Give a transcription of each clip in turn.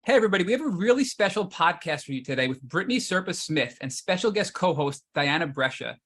Hey, everybody, we have a really special podcast for you today with Britney Serpa-Smith and special guest co-host Dianna Brescia.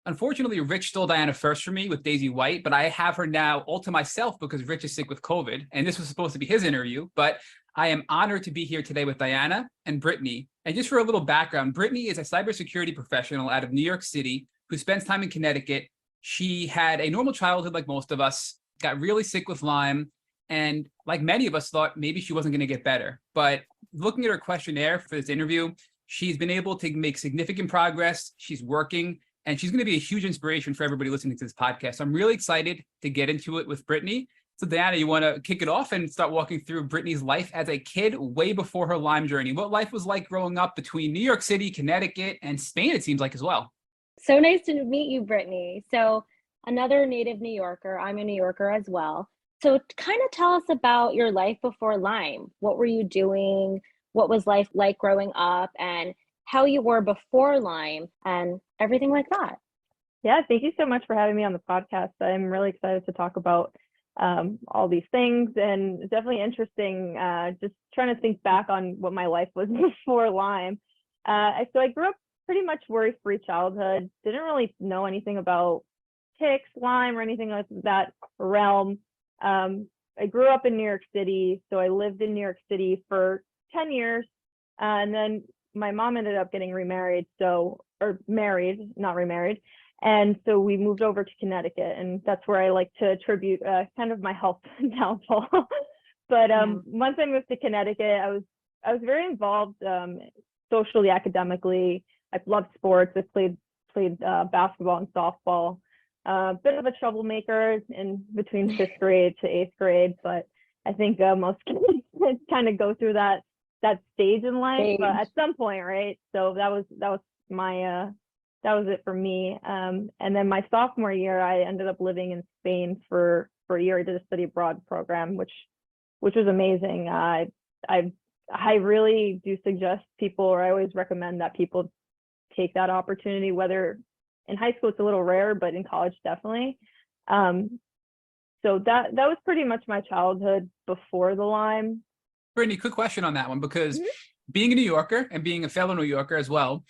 Unfortunately, Rich stole Dianna first for me with Daisy White, but I have her now all to myself because Rich is sick with COVID, and this was supposed to be his interview, but I am honored to be here today with Dianna and Britney. And just for a little background, Britney is a cybersecurity professional out of New York City who spends time in Connecticut. She had a normal childhood like most of us, got really sick with Lyme, and like many of us thought maybe she wasn't going to get better. But looking at her questionnaire for this interview, she's been able to make significant progress. She's working, and she's going to be a huge inspiration for everybody listening to this podcast. So I'm really excited to get into it with Britney. So Dianna, you want to kick it off and start walking through Britney's life as a kid way before her Lyme journey? What life was like growing up between New York City, Connecticut, and Spain, it seems like, as well. So nice to meet you, Britney. So another native New Yorker. I'm a New Yorker as well. So kind of tell us about your life before Lyme. What were you doing? What was life like growing up, and how you were before Lyme and everything like that? Yeah, thank you so much for having me on the podcast. I'm really excited to talk about all these things, and it's definitely interesting just trying to think back on what my life was before Lyme. So I grew up pretty much worry-free childhood, didn't really know anything about ticks, Lyme, or anything like that realm. I grew up in New York City, so I lived in New York City for 10 years, and then my mom ended up getting remarried, or married, not remarried, and so we moved over to Connecticut, and that's where I like to attribute kind of my health downfall. But once I moved to Connecticut, I was very involved socially, academically. I loved sports. I played basketball and softball. Bit of a troublemaker in between 5th grade to 8th grade, but I think most kids kind of go through that stage in life at some point, right? So that was it for me. And then my sophomore year, I ended up living in Spain for a year. I did a study abroad program, which was amazing. I really do suggest people, or I always recommend that people take that opportunity, whether in high school it's a little rare, but in college definitely. So that was pretty much my childhood before the Lyme. Britney, quick question on that one, because being a New Yorker and being a fellow New Yorker as well,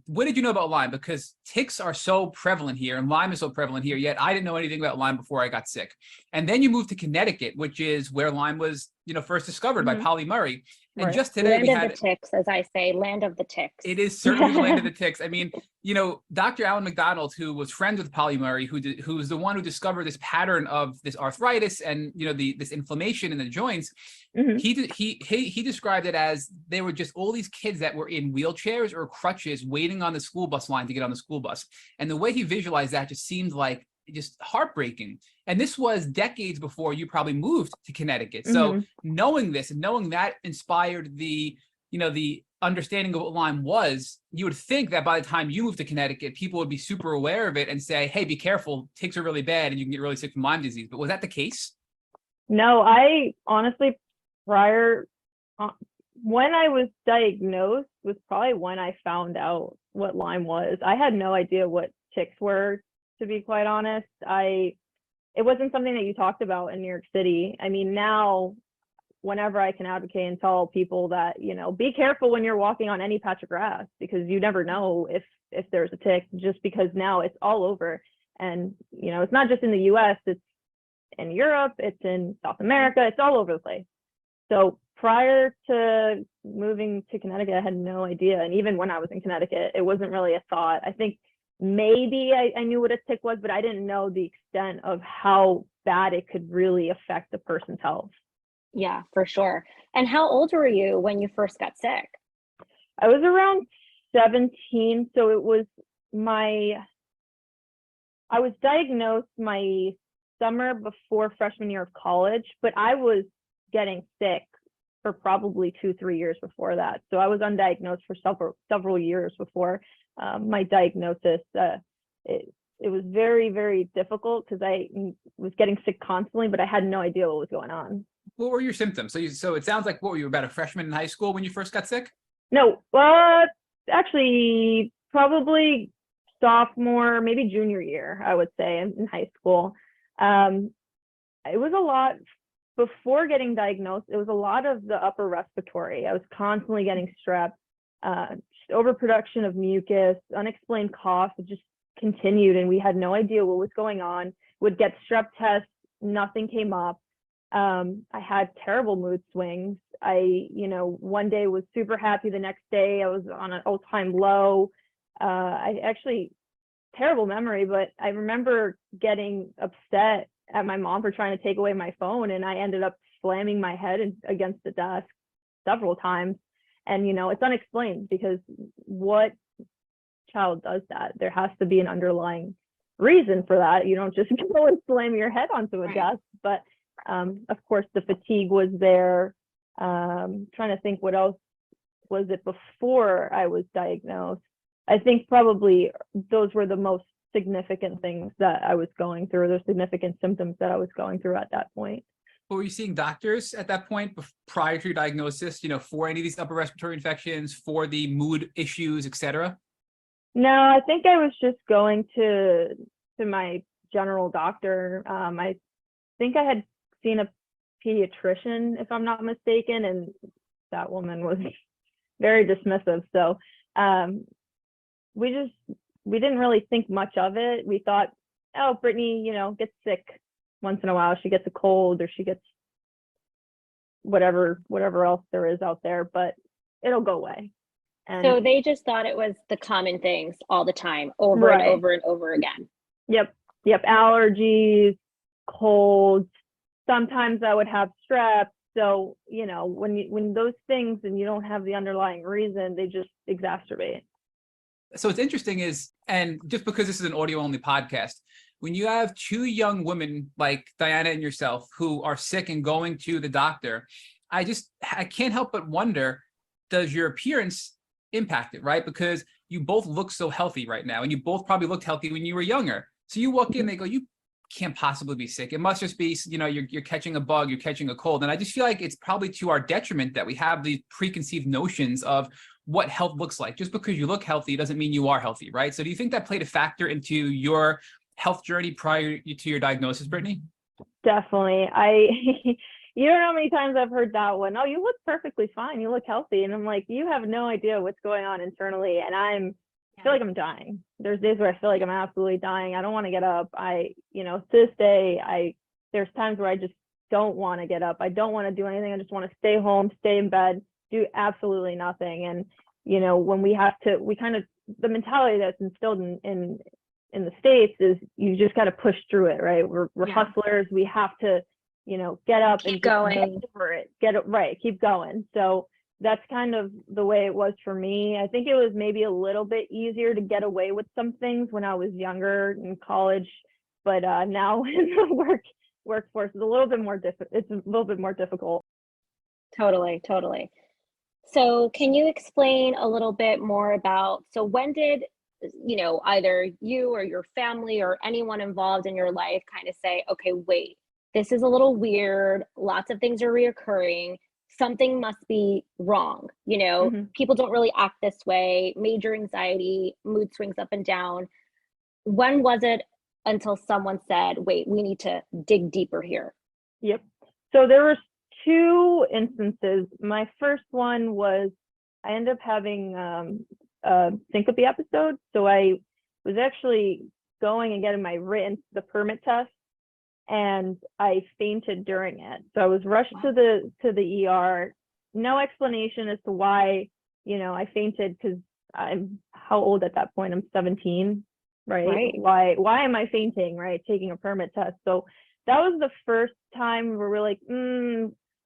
what did you know about Lyme? Because ticks are so prevalent here and Lyme is so prevalent here, yet I didn't know anything about Lyme before I got sick. And then you moved to Connecticut, which is where Lyme was, first discovered by Polly Murray. And just today land of the ticks, as I say, land of the ticks. It is certainly the land of the ticks. I mean, Dr. Alan McDonald, who was friends with Polly Murray, who's the one who discovered this pattern of this arthritis and this inflammation in the joints, he described it as they were just all these kids that were in wheelchairs or crutches waiting on the school bus line to get on the school bus. And the way he visualized that just seemed like just heartbreaking. And this was decades before you probably moved to Connecticut. So knowing this and knowing that inspired the understanding of what Lyme was, you would think that by the time you moved to Connecticut, people would be super aware of it and say, hey, be careful, ticks are really bad and you can get really sick from Lyme disease. But was that the case? No, I honestly, when I was diagnosed was probably when I found out what Lyme was. I had no idea what ticks were, to be quite honest. It wasn't something that you talked about in New York City. I mean, now, whenever I can advocate and tell people that, be careful when you're walking on any patch of grass, because you never know if there's a tick, just because now it's all over. And, it's not just in the US, it's in Europe, it's in South America, it's all over the place. So prior to moving to Connecticut, I had no idea. And even when I was in Connecticut, it wasn't really a thought. I think maybe I knew what a tick was, but I didn't know the extent of how bad it could really affect the person's health. Yeah, for sure. And how old were you when you first got sick? I was around 17. So I was diagnosed my summer before freshman year of college, but I was getting sick for probably 2-3 years before that. So I was undiagnosed for several years before my diagnosis. It was very, very difficult because I was getting sick constantly, but I had no idea what was going on. What were your symptoms? So it sounds like, what were you, about a freshman in high school when you first got sick? No, actually probably sophomore, maybe junior year, I would say, in high school. It was a lot before getting diagnosed, it was a lot of the upper respiratory. I was constantly getting strep, just overproduction of mucus, unexplained cough. It just continued, and we had no idea what was going on. Would get strep tests, nothing came up. I had terrible mood swings. One day was super happy, the next day I was on an all-time low. I actually, terrible memory, but I remember getting upset at my mom for trying to take away my phone, and I ended up slamming my head against the desk several times. And it's unexplained, because what child does that? There has to be an underlying reason for that. You don't just go and slam your head onto a desk. But of course the fatigue was there. Trying to think, what else was it before I was diagnosed? I think probably those were the most significant things that I was going through, those significant symptoms that I was going through at that point. But were you seeing doctors at that point prior to your diagnosis, for any of these upper respiratory infections, for the mood issues, etc.? No, I think I was just going to my general doctor. I think I had seen a pediatrician, if I'm not mistaken, and that woman was very dismissive. So we didn't really think much of it. We thought, oh, Britney, gets sick once in a while. She gets a cold, or she gets whatever else there is out there, but it'll go away. And so they just thought it was the common things all the time, over and over and over again. Yep. Allergies, colds. Sometimes I would have strep. So, when those things, and you don't have the underlying reason, they just exacerbate. So what's interesting is, and just because this is an audio only podcast, when you have two young women like Dianna and yourself who are sick and going to the doctor, I can't help but wonder, does your appearance impact it, right? Because you both look so healthy right now, and you both probably looked healthy when you were younger. So you walk in, they go, you can't possibly be sick. It must just be, you're catching a bug, you're catching a cold. And I just feel like it's probably to our detriment that we have these preconceived notions of what health looks like. Just because you look healthy doesn't mean you are healthy, right? So do you think that played a factor into your health journey prior to your diagnosis, Britney? Definitely. You don't know how many times I've heard that one. Oh, you look perfectly fine. You look healthy. And I'm like, you have no idea what's going on internally. And I feel like I'm dying. There's days where I feel like I'm absolutely dying. I don't want to get up. To this day, there's times where I just don't want to get up. I don't want to do anything. I just want to stay home, stay in bed, do absolutely nothing. And, when the mentality that's instilled in the States is you just got to push through it, right? We're hustlers. We have to, get up and get over it, get it right, keep going. So that's kind of the way it was for me. I think it was maybe a little bit easier to get away with some things when I was younger in college, but now in the workforce is a little bit more it's a little bit more difficult. Totally. So can you explain a little bit more about, so when did, either you or your family or anyone involved in your life kind of say, okay, wait, this is a little weird. Lots of things are reoccurring. Something must be wrong. People don't really act this way. Major anxiety, mood swings up and down. When was it until someone said, wait, we need to dig deeper here? Yep. So there were two instances. My first one was I ended up having a syncope episode. So I was actually going and getting the permit test, and I fainted during it. So I was rushed to the ER. No explanation as to why, I fainted, because I'm how old at that point? I'm 17, right? Why am I fainting, right? Taking a permit test. So that was the first time where we're like,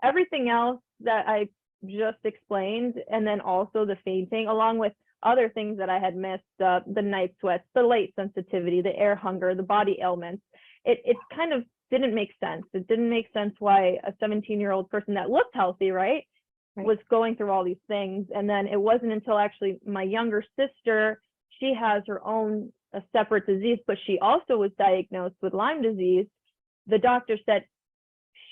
everything else that I just explained, and then also the fainting, along with other things that I had missed, the night sweats, the light sensitivity, the air hunger, the body ailments. It kind of didn't make sense. It didn't make sense why a 17-year-old person that looked healthy, right, was going through all these things. And then it wasn't until actually my younger sister, she has her own a separate disease, but she also was diagnosed with Lyme disease. The doctor said,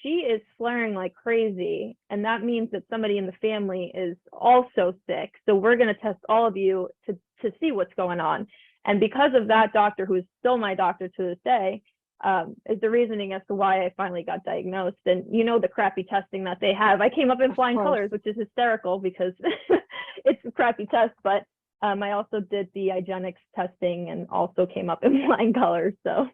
she is flaring like crazy, and that means that somebody in the family is also sick. So we're going to test all of you to see what's going on. And because of that doctor, who is still my doctor to this day, is the reasoning as to why I finally got diagnosed. And the crappy testing that they have. I came up in flying colors, which is hysterical because it's a crappy test, but I also did the IGeneX testing and also came up in flying colors. So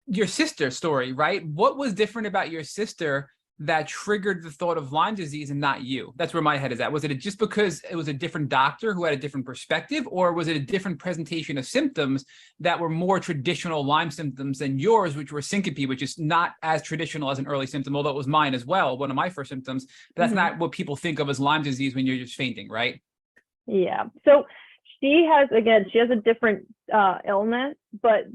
your sister's story, right? What was different about your sister that triggered the thought of Lyme disease and not you? That's where my head is at. Was it just because it was a different doctor who had a different perspective, or was it a different presentation of symptoms that were more traditional Lyme symptoms than yours, which were syncope, which is not as traditional as an early symptom, although it was mine as well, one of my first symptoms. But that's not what people think of as Lyme disease when you're just fainting, right? Yeah. So she has a different illness, but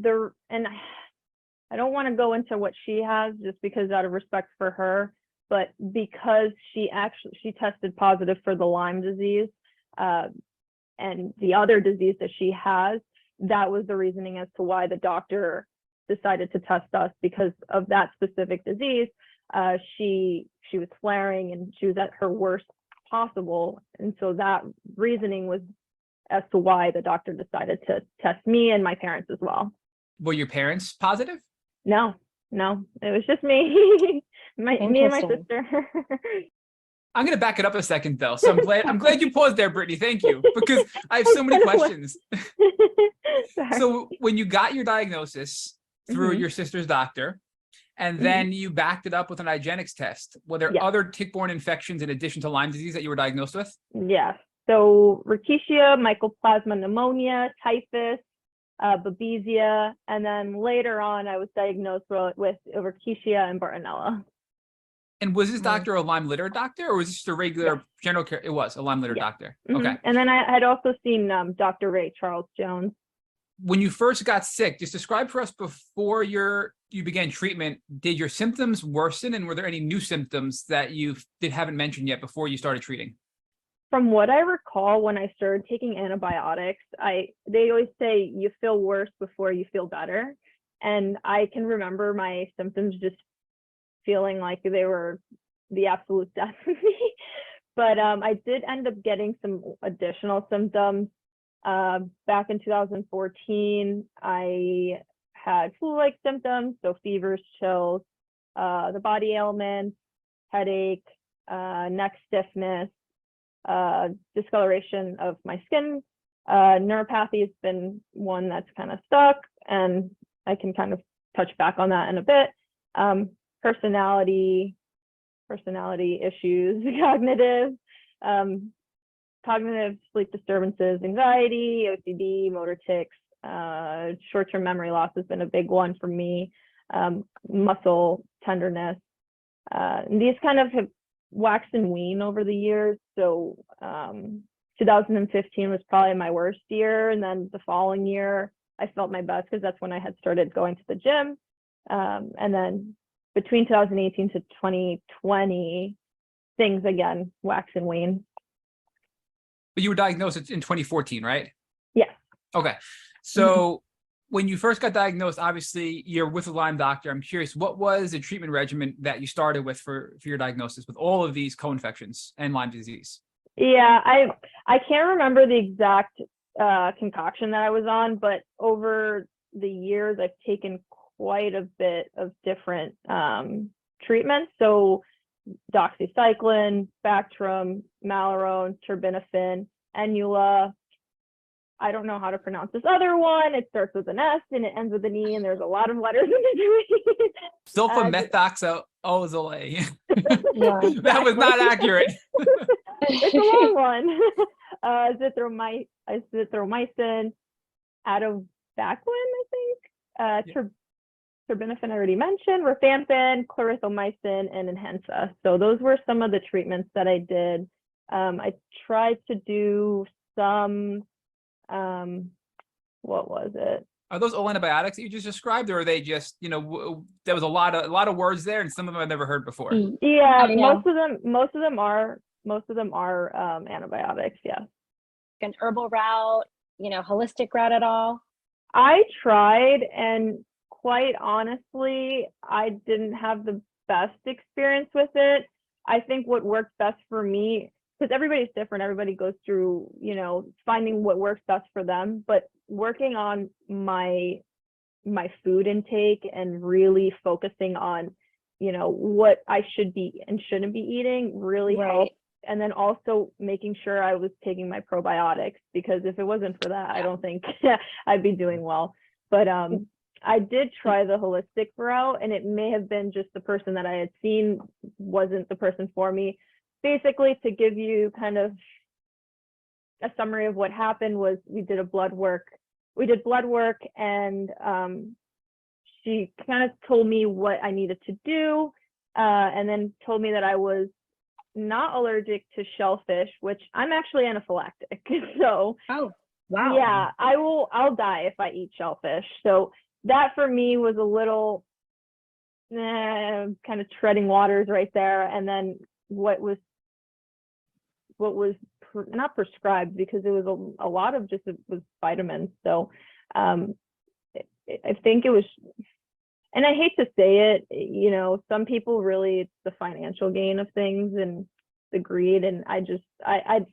I don't want to go into what she has just because out of respect for her, but because she tested positive for the Lyme disease and the other disease that she has, that was the reasoning as to why the doctor decided to test us, because of that specific disease. She was flaring and she was at her worst possible. And so that reasoning was as to why the doctor decided to test me and my parents as well. Were your parents positive? No, it was just me, me and my sister. I'm going to back it up a second though. So I'm glad you paused there, Britney. Thank you, because I have so many questions. So when you got your diagnosis through your sister's doctor, and then you backed it up with an IGeneX test, were there other tick-borne infections in addition to Lyme disease that you were diagnosed with? Yes. So rickettsia, mycoplasma pneumonia, typhus, babesia, and then later on I was diagnosed with rickettsia and Bartonella. And was this doctor a Lyme litter doctor, or was this just a regular general care? It was a Lyme litter doctor. Okay. And then I had also seen Dr. Ray Charles Jones. When you first got sick, just describe for us before you began treatment, did your symptoms worsen, and were there any new symptoms that you haven't mentioned yet before you started treating? From what I recall, when I started taking antibiotics, they always say you feel worse before you feel better. And I can remember my symptoms just feeling like they were the absolute death of me. But I did end up getting some additional symptoms. Back in 2014, I had flu-like symptoms, so fevers, chills, the body ailments, headache, neck stiffness, discoloration of my skin. Neuropathy has been one that's kind of stuck, and I can kind of touch back on that in a bit. Personality issues, cognitive sleep disturbances, anxiety, OCD, motor tics, short-term memory loss has been a big one for me, muscle tenderness. And these kind of have waxed and wane over the years. So 2015 was probably my worst year. And then the following year, I felt my best because that's when I had started going to the gym. And then between 2018 to 2020, things again wax and wane. But you were diagnosed in 2014, right? Yes. Okay. So when you first got diagnosed, obviously you're with a Lyme doctor. I'm curious, what was the treatment regimen that you started with for your diagnosis with all of these co-infections and Lyme disease? Yeah, I can't remember the exact concoction that I was on, but over the years, I've taken quite a bit of different treatments. So doxycycline, Bactrim, Malarone, terbinafine, Ennula. I don't know how to pronounce this other one. It starts with an S and it ends with an E, and there's a lot of letters in between. Sulfamethoxyazole. That was not accurate. It's a long one. Azithromycin, atovaquone, I think. Terbinafine I already mentioned, rifampin, clarithromycin, and Enhansa. So those were some of the treatments that I did. I tried to do some, what was it? Are those all antibiotics that you just described, or are they just, there was a lot of words there, and some of them I've never heard before? Yeah, most of them are antibiotics. Yeah. An herbal route, holistic route at all? I tried, and quite honestly, I didn't have the best experience with it. I think what worked best for me, because everybody's different, everybody goes through, finding what works best for them, but working on my my food intake and really focusing on, what I should be and shouldn't be eating really helped. And then also making sure I was taking my probiotics, because if it wasn't for that, I don't think I'd be doing well. But I did try the holistic route, and it may have been just the person that I had seen wasn't the person for me. Basically, to give you kind of a summary of what happened, was we did blood work, and she kind of told me what I needed to do, and then told me that I was not allergic to shellfish, which I'm actually anaphylactic. So, oh, wow. Yeah, I'll die if I eat shellfish. So that for me was a little kind of treading waters right there. And then what was not prescribed, because it was a lot of just, it was vitamins. So I think it was, and I hate to say it, some people really, it's the financial gain of things and the greed. And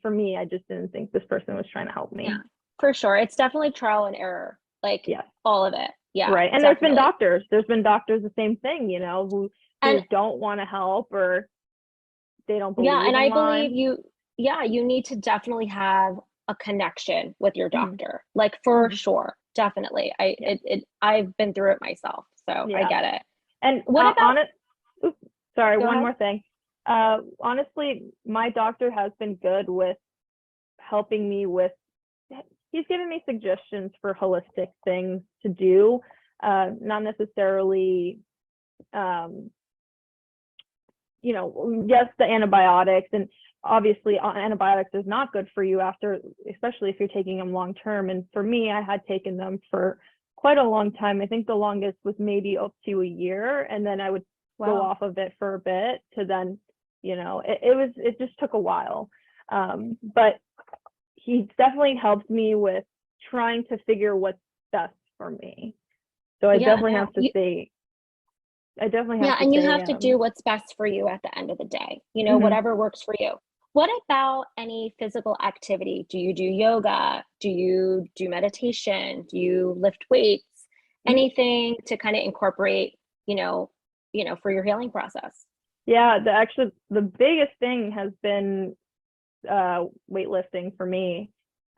for me, I just didn't think this person was trying to help me. Yeah, for sure. It's definitely trial and error, like all of it. Yeah. Right. And definitely. there's been doctors, the same thing, who don't want to help, or they don't believe. Yeah. And I believe you need to definitely have a connection with your doctor, like for sure. Definitely. I've been through it myself, so I get it. And what about one more thing. Honestly, my doctor has been good with helping me with, he's given me suggestions for holistic things to do, not necessarily, yes, the antibiotics, and obviously antibiotics is not good for you especially if you're taking them long term. And for me, I had taken them for quite a long time. I think the longest was maybe up to a year, and then I would go off of it for a bit to then, it just took a while. But he definitely helped me with trying to figure what's best for me. So I definitely have to say, and you have to do what's best for you at the end of the day, whatever works for you. What about any physical activity? Do you do yoga? Do you do meditation? Do you lift weights? Anything to kind of incorporate, for your healing process? Yeah, the biggest thing has been weightlifting for me.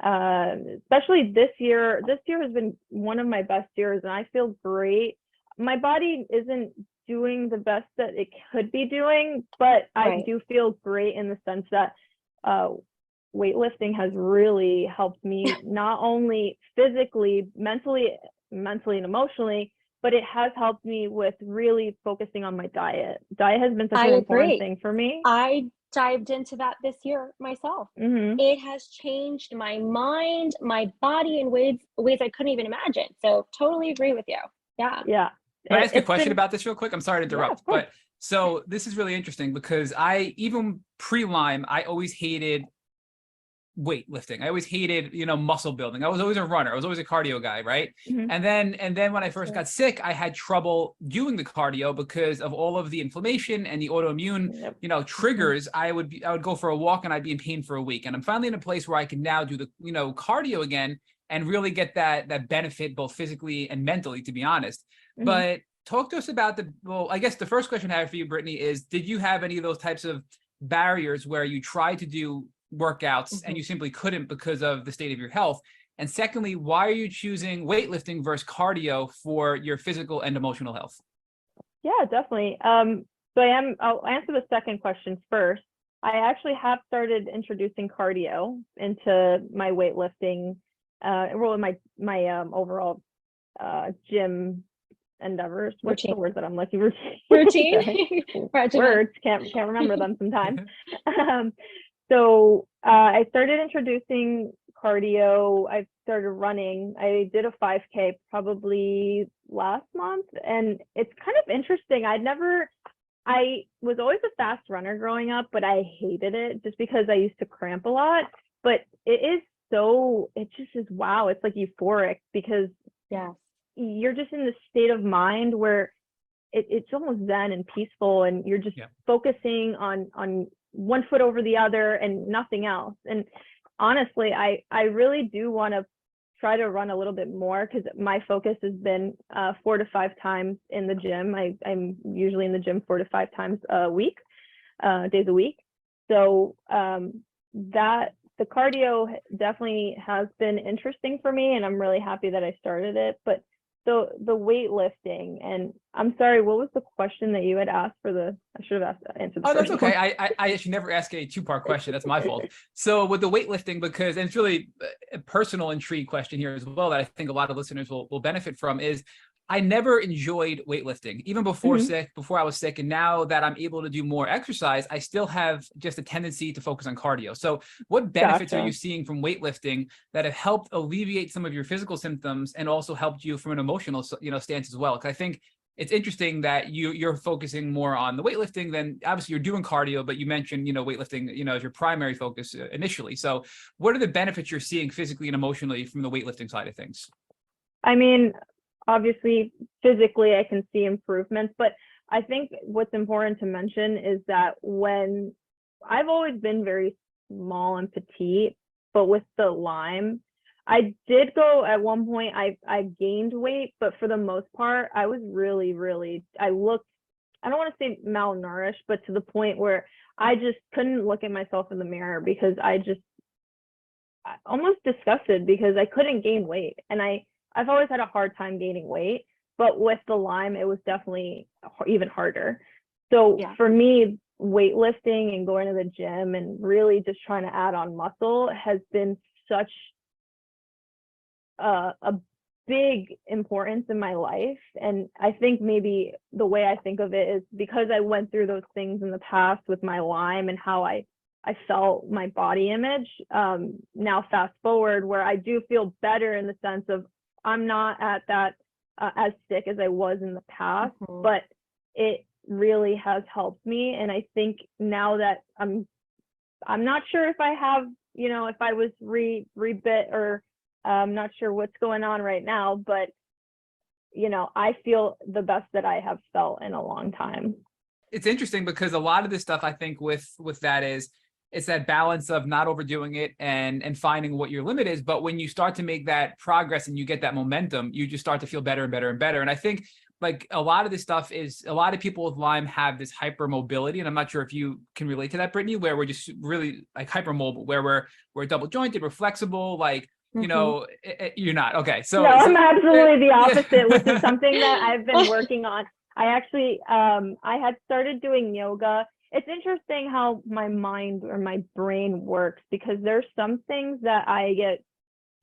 Especially this year. This year has been one of my best years, and I feel great. My body isn't doing the best that it could be doing, but I do feel great in the sense that weightlifting has really helped me not only physically, mentally and emotionally, but it has helped me with really focusing on my diet. Diet has been such an important thing for me. I dived into that this year myself. It has changed my mind, my body in ways I couldn't even imagine. So totally agree with you. Yeah. Can I ask a question about this real quick? I'm sorry to interrupt, but so this is really interesting, because even pre-Lyme, I always hated weightlifting. I always hated, muscle building. I was always a runner. I was always a cardio guy, right? And then when I first got sick, I had trouble doing the cardio because of all of the inflammation and the autoimmune, triggers. I would go for a walk and I'd be in pain for a week. And I'm finally in a place where I can now do the, cardio again and really get that benefit both physically and mentally, to be honest. But talk to us about I guess the first question I have for you, Britney, is did you have any of those types of barriers where you tried to do workouts and you simply couldn't because of the state of your health? And secondly, why are you choosing weightlifting versus cardio for your physical and emotional health? Yeah, definitely. So I'll answer the second question first. I actually have started introducing cardio into my weightlifting, my overall gym endeavors. What's the word that I'm looking for? Routine. Words can't remember them sometimes. So I started introducing cardio. I started running. I did a 5K probably last month, and it's kind of interesting. I was always a fast runner growing up, but I hated it just because I used to cramp a lot. But it just is wow. It's like euphoric, because you're just in this state of mind where it's almost zen and peaceful, and you're just focusing on one foot over the other and nothing else. And honestly, I really do want to try to run a little bit more, because my focus has been 4 to 5 times in the gym. I'm usually in the gym 4 to 5 times a week, days a week. So that the cardio definitely has been interesting for me, and I'm really happy that I started it. But the weightlifting, and I'm sorry, what was the question that you had asked for the, I should have answered the Oh, first that's okay. one. I should never ask a 2-part question. That's my fault. So with the weightlifting, because, and it's really a personal intrigue question here as well that I think a lot of listeners will benefit from, is I never enjoyed weightlifting, even before I was sick. And now that I'm able to do more exercise, I still have just a tendency to focus on cardio. So what benefits are you seeing from weightlifting that have helped alleviate some of your physical symptoms and also helped you from an emotional, stance as well? Because I think it's interesting that you're focusing more on the weightlifting than, obviously you're doing cardio, but you mentioned, weightlifting, as your primary focus initially. So what are the benefits you're seeing physically and emotionally from the weightlifting side of things? I mean, obviously physically I can see improvements, but I think what's important to mention is that when I've always been very small and petite, but with the Lyme, I did go at one point, I gained weight, but for the most part, I was really, I looked, I don't want to say malnourished, but to the point where I just couldn't look at myself in the mirror, because I almost disgusted because I couldn't gain weight. And I've always had a hard time gaining weight, but with the Lyme, it was definitely even harder. So for me, weightlifting and going to the gym and really just trying to add on muscle has been such a big importance in my life. And I think maybe the way I think of it is because I went through those things in the past with my Lyme and how I felt my body image. Now fast forward, where I do feel better in the sense of I'm not at that as sick as I was in the past, but it really has helped me. And I think now that I'm not sure if I have, if I was rebit, or I'm not sure what's going on right now, but I feel the best that I have felt in a long time. It's interesting because a lot of this stuff, I think with that is, it's that balance of not overdoing it and finding what your limit is. But when you start to make that progress and you get that momentum, you just start to feel better and better and better. And I think like a lot of this stuff is, a lot of people with Lyme have this hypermobility. And I'm not sure if you can relate to that, Britney, where we're just really like hypermobile, where we're double jointed, we're flexible, like, you're not. Okay. So, I'm absolutely the opposite, which is something that I've been working on. I actually, I had started doing yoga. It's interesting how my mind or my brain works, because there's some things that I get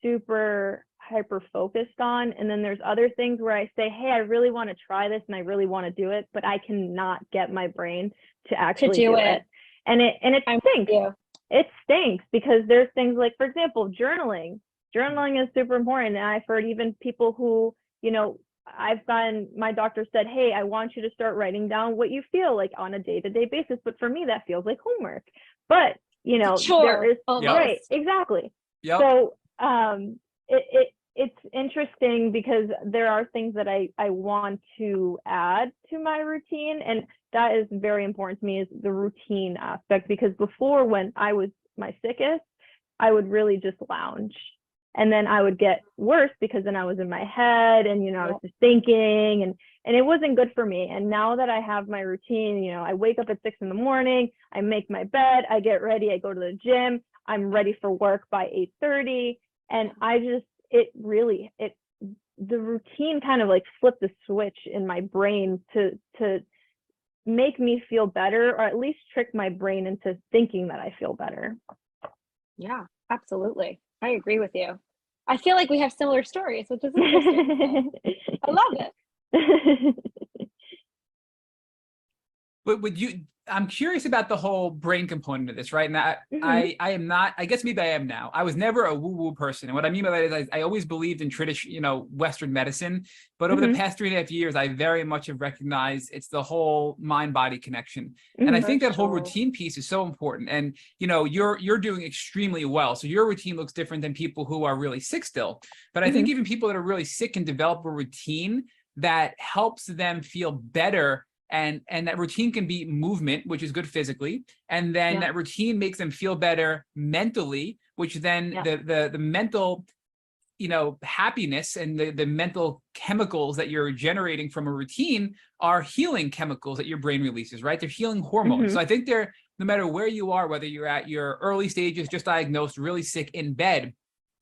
super hyper focused on, and then there's other things where I say, hey, I really want to try this and I really want to do it, but I cannot get my brain to actually do it. And it stinks. It stinks, because there's things like, for example, journaling is super important. And I've heard even people who, I've gotten, my doctor said, hey, I want you to start writing down what you feel like on a day-to-day basis. But for me, that feels like homework. But, there is, right, exactly. Yep. So it's interesting because there are things that I want to add to my routine. And that is very important to me, is the routine aspect. Because before, when I was my sickest, I would really just lounge. And then I would get worse because then I was in my head and, I was just thinking, and it wasn't good for me. And now that I have my routine, I wake up at 6 a.m, I make my bed, I get ready, I go to the gym, I'm ready for work by 8:30. And the routine kind of like flipped the switch in my brain to make me feel better, or at least trick my brain into thinking that I feel better. Yeah, absolutely. I agree with you. I feel like we have similar stories, which is interesting. I love it. But I'm curious about the whole brain component of this, right? And I am not, I guess maybe I am now. I was never a woo-woo person. And what I mean by that is I always believed in traditional, Western medicine. But over the past 3.5 years, I very much have recognized it's the whole mind-body connection. And I think that whole routine piece is so important. And, you're doing extremely well. So your routine looks different than people who are really sick still. But I think even people that are really sick can develop a routine that helps them feel better. And that routine can be movement, which is good physically. And then that routine makes them feel better mentally, which then the mental happiness and the mental chemicals that you're generating from a routine are healing chemicals that your brain releases, right? They're healing hormones. So I think no matter where you are, whether you're at your early stages, just diagnosed, really sick in bed.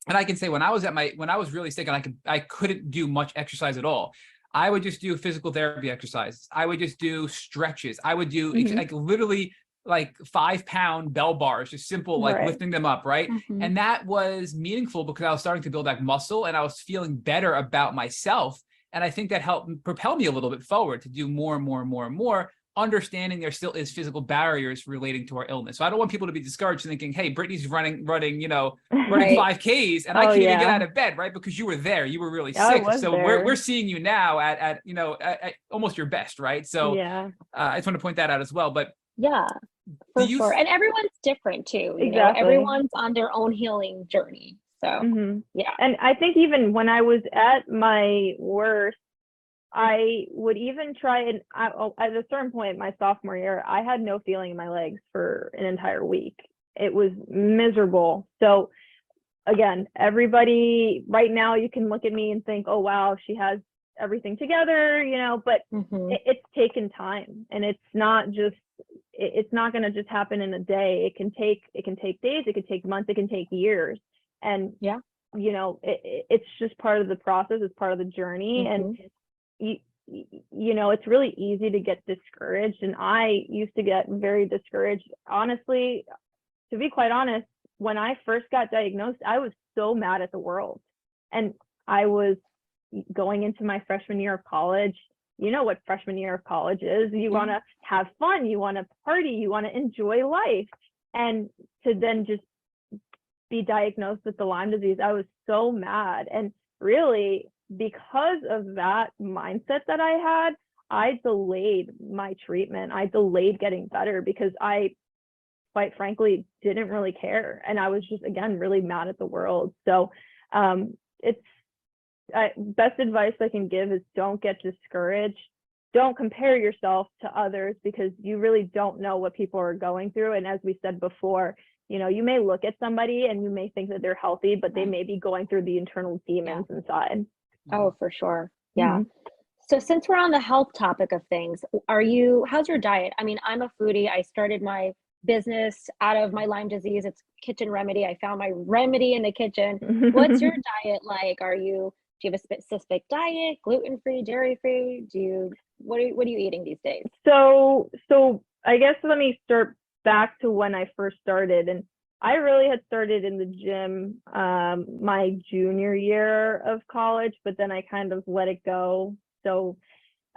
And I can say when I was really sick and I couldn't do much exercise at all, I would just do physical therapy exercises. I would just do stretches. I would do like literally like 5-pound bell bars, just simple, like lifting them up. Right. And that was meaningful because I was starting to build back muscle and I was feeling better about myself. And I think that helped propel me a little bit forward to do more and more and more and more, understanding there still is physical barriers relating to our illness. So I don't want people to be discouraged thinking, hey, Brittany's running, 5Ks and I can't even get out of bed, right? Because you were there, you were really sick. So we're seeing you now at almost your best, right? So I just want to point that out as well. But for sure. And everyone's different too. You know, everyone's on their own healing journey. So And I think even when I was at my worst, I would even try and at a certain point, my sophomore year, I had no feeling in my legs for an entire week. It was miserable. So again, everybody right now, you can look at me and think, oh, wow, she has everything together, but it's taken time, and it's not going to just happen in a day. It can take days, it can take months, it can take years. And it's just part of the process. It's part of the journey. And it's really easy to get discouraged. And I used to get very discouraged. Honestly, to be quite honest, when I first got diagnosed, I was so mad at the world. And I was going into my freshman year of college. You know what freshman year of college is. You want to have fun, you want to party, you want to enjoy life. And to then just be diagnosed with the Lyme disease, I was so mad. And really, because of that mindset that I had, I delayed my treatment. I delayed getting better because I, quite frankly, didn't really care. And I was just, again, really mad at the world. So best advice I can give is don't get discouraged. Don't compare yourself to others because you really don't know what people are going through. And as we said before, you may look at somebody and you may think that they're healthy, but they may be going through the internal demons inside. Oh, for sure. Yeah. So since we're on the health topic of things, how's your diet? I mean, I'm a foodie. I started my business out of my Lyme disease. It's kitchen remedy. I found my remedy in the kitchen. What's your diet like? Do you have a specific diet, gluten-free, dairy-free? What are you eating these days? So I guess let me start back to when I first started. And I really had started in the gym my junior year of college, but then I kind of let it go. So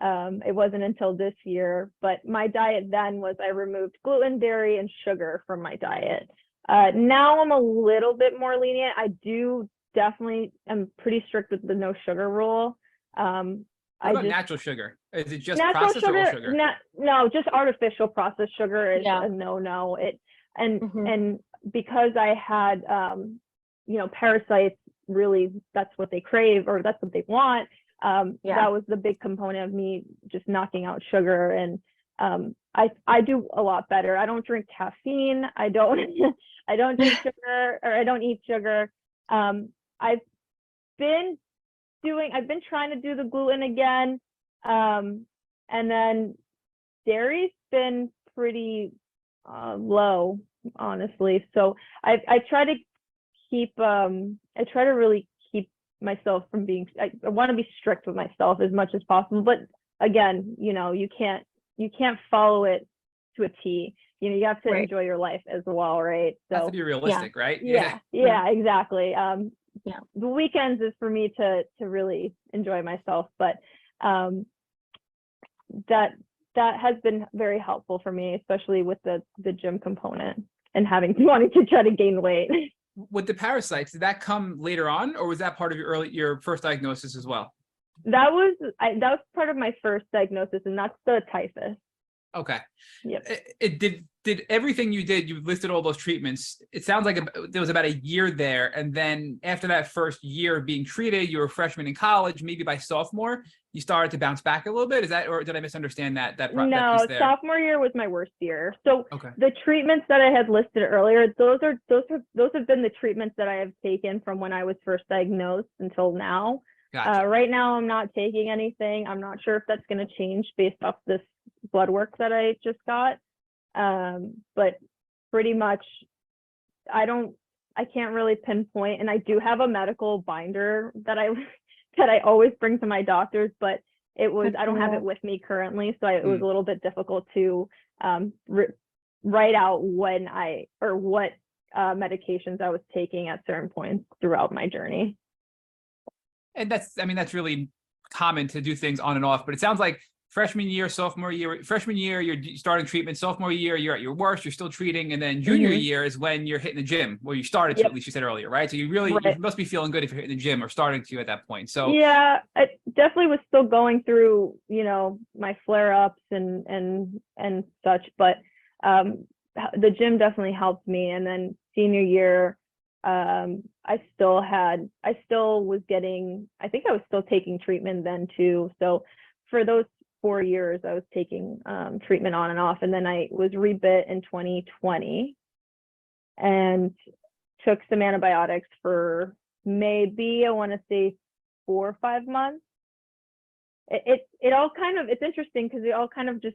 it wasn't until this year. But my diet then was I removed gluten, dairy, and sugar from my diet. Now I'm a little bit more lenient. I do definitely am pretty strict with the no sugar rule. What about natural sugar? Is it just natural processed or real sugar? No, just artificial processed sugar is a no. And because I had parasites, really that's what they crave or that's what they want. That was the big component of me just knocking out sugar. And I do a lot better. I don't drink caffeine. I don't drink sugar, or I don't eat sugar. I've been trying to do the gluten again. And then dairy's been pretty low, honestly. So I try to really keep myself from being, I want to be strict with myself as much as possible. But again, you can't follow it to a T. You have to enjoy your life as well, right? So you have to be realistic, right? Yeah, exactly. The weekends is for me to really enjoy myself, but that has been very helpful for me, especially with the gym component and wanting to try to gain weight. With the parasites, did that come later on, or was that part of your first diagnosis as well? That was part of my first diagnosis, and that's the typhus. Okay. Yep. Did did everything you did, you listed all those treatments. It sounds like there was about a year there. And then after that first year of being treated, you were a freshman in college, maybe by sophomore, you started to bounce back a little bit. Is that, or did I misunderstand that No, piece there? sophomore year was my worst year. So Okay. the treatments that I had listed earlier, those have been the treatments that I have taken from when I was first diagnosed until now. Gotcha. Right now, I'm not taking anything. I'm not sure if that's going to change based off this blood work that I just got. But pretty much, I can't really pinpoint. And I do have a medical binder that I always bring to my doctors, but I don't have it with me currently, so it was a little bit difficult to write out what medications I was taking at certain points throughout my journey. And that's really common to do things on and off, but it sounds like freshman year, you're starting treatment. Sophomore year, you're at your worst, you're still treating. And then junior year is when you're hitting the gym, well, you started to, at least you said earlier, right? So you must be feeling good if you're hitting the gym or starting to at that point. So yeah, I definitely was still going through, my flare-ups and such, but the gym definitely helped me. And then senior year, I think I was still taking treatment then too. So for those 4 years, I was taking treatment on and off, and then I was rebit in 2020 and took some antibiotics for maybe, I want to say 4 or 5 months. It all kind of, it's interesting because it all kind of just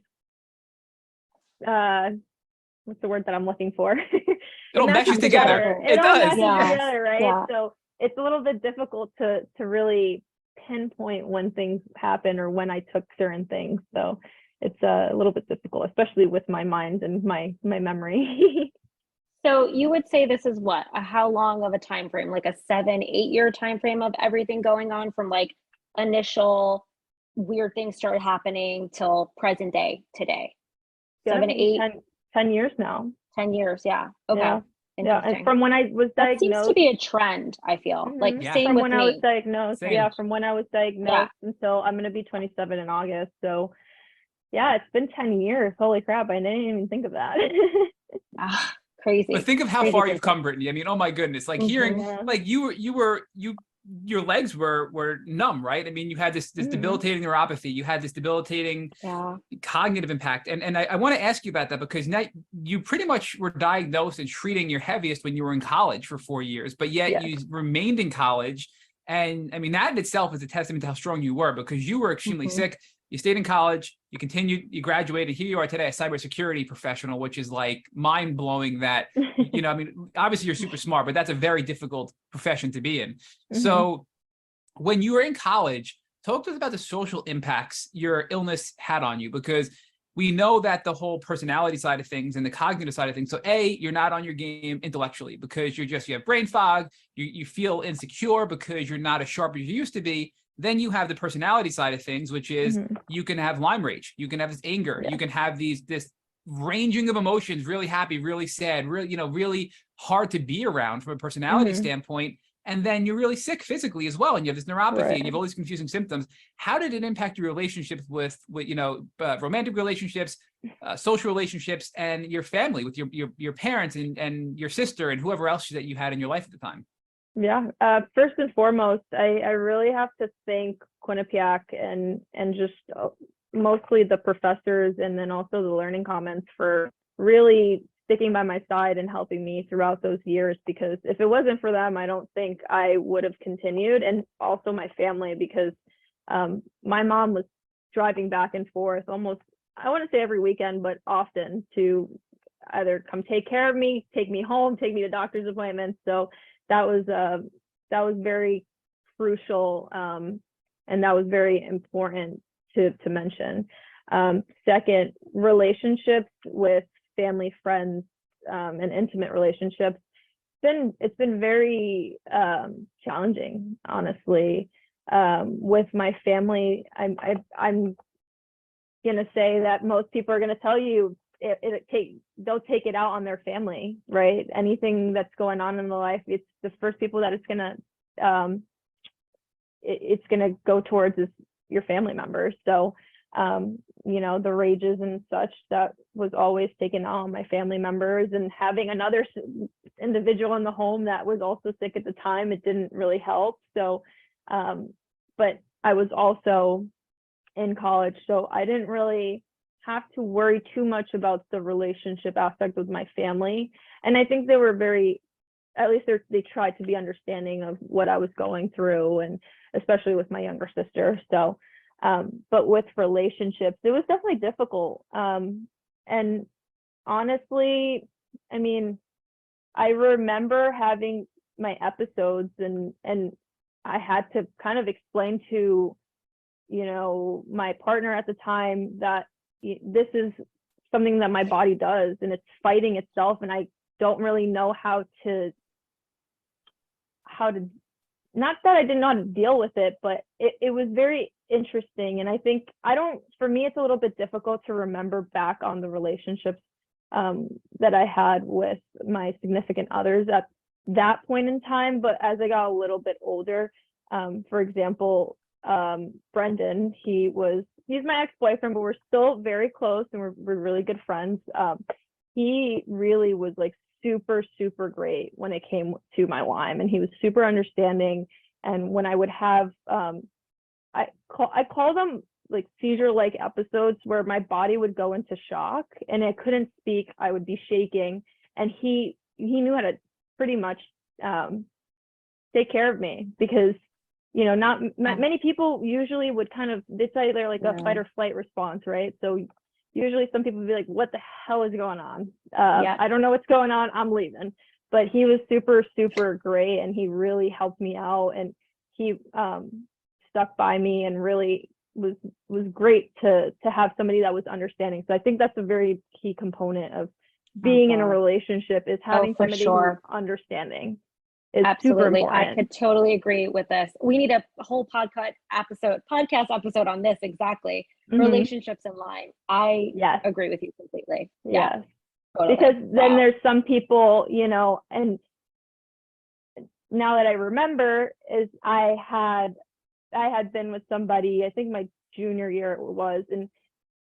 what's the word that I'm looking for? it all meshes together. It all does. meshes together, right? Yeah. So it's a little bit difficult to really pinpoint when things happen or when I took certain things. So it's a little bit difficult, especially with my mind and my memory. So you would say this is what? How long of a time frame? Like a 7-8 year time frame of everything going on from like initial weird things started happening till present day today? 7 to 8, 10 years now. 10 years, yeah. Okay. Yeah. Yeah, and from when I was diagnosed, that seems to be a trend, I feel. Like same from with when me. I was diagnosed. Same. Yeah, from when I was diagnosed until I'm going to be 27 in August. So yeah, it's been 10 years. Holy crap, I didn't even think of that. Crazy. But think of how far you've come, Brittany. I mean, oh my goodness! Like hearing, like your legs were numb, right? I mean, you had this debilitating neuropathy. You had this debilitating cognitive impact. And I want to ask you about that because now you pretty much were diagnosed and treating your heaviest when you were in college for 4 years, but yet you remained in college. And I mean, that in itself is a testament to how strong you were because you were extremely sick. You stayed in college, you continued, you graduated. Here you are today, a cybersecurity professional, which is like mind blowing that, I mean, obviously you're super smart, but that's a very difficult profession to be in. So when you were in college, talk to us about the social impacts your illness had on you, because we know that the whole personality side of things and the cognitive side of things. So you're not on your game intellectually because you have brain fog, you feel insecure because you're not as sharp as you used to be. Then you have the personality side of things, which is you can have Lyme rage, you can have this anger, you can have this ranging of emotions, really happy, really sad, really hard to be around from a personality standpoint. And then you're really sick physically as well, and you have this neuropathy, and you have all these confusing symptoms. How did it impact your relationships with romantic relationships, social relationships, and your family, with your parents and your sister and whoever else that you had in your life at the time? Yeah, first and foremost, I really have to thank Quinnipiac and just mostly the professors and then also the Learning Commons for really sticking by my side and helping me throughout those years, because if it wasn't for them, I don't think I would have continued. And also my family, because my mom was driving back and forth almost, I want to say every weekend, but often, to either come take care of me, take me home, take me to doctor's appointments. So that was very crucial, and that was very important to mention. Second, relationships with family, friends, and intimate relationships. It's been very challenging, honestly. With my family, I'm gonna say that most people are gonna tell you they'll take it out on their family, right? Anything that's going on in the life, it's the first people that it's gonna go towards is your family members. So the rages and such, that was always taken on my family members, and having another individual in the home that was also sick at the time, it didn't really help. So, but I was also in college, so I didn't really have to worry too much about the relationship aspect with my family. And I think they were at least they tried to be understanding of what I was going through, and especially with my younger sister. So, but with relationships, it was definitely difficult. And honestly, I mean, I remember having my episodes, and I had to kind of explain to, my partner at the time that this is something that my body does, and it's fighting itself, and I don't really know how to, not that I didn't know how to deal with it, but it was very interesting. And I think, for me, it's a little bit difficult to remember back on the relationships that I had with my significant others at that point in time. But as I got a little bit older, for example, Brendan, he's my ex-boyfriend, but we're still very close, and we're really good friends. He really was like super, super great when it came to my Lyme, and he was super understanding. And when I would have, I call them like seizure-like episodes where my body would go into shock and I couldn't speak, I would be shaking, and he knew how to pretty much take care of me, because not many people usually would it's either like a fight or flight response, right? So usually some people would be like, what the hell is going on? I don't know what's going on, I'm leaving. But he was super, super great, and he really helped me out, and he stuck by me, and really was great to have somebody that was understanding. So I think that's a very key component of being in a relationship, is having somebody who's understanding. Absolutely. I could totally agree with this. We need a whole podcast episode on this. Exactly. Mm-hmm. Relationships in Lyme. I agree with you completely. Yes. Totally. Because then there's some people, and now that I remember, is I had been with somebody, I think my junior year it was, and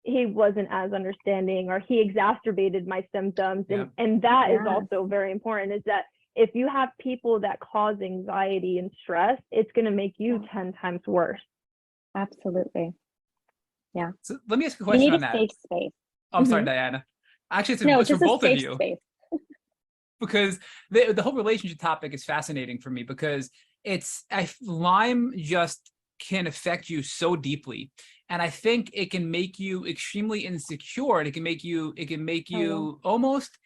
he wasn't as understanding, or he exacerbated my symptoms. And that is also very important, is that if you have people that cause anxiety and stress, it's going to make you 10 times worse. Absolutely. Yeah. So let me ask a question on that. You need a safe space. Oh, I'm sorry, Diana. Actually, it's for both of you. Because the whole relationship topic is fascinating for me, because Lyme just can affect you so deeply. And I think it can make you extremely insecure, and it can make you almost,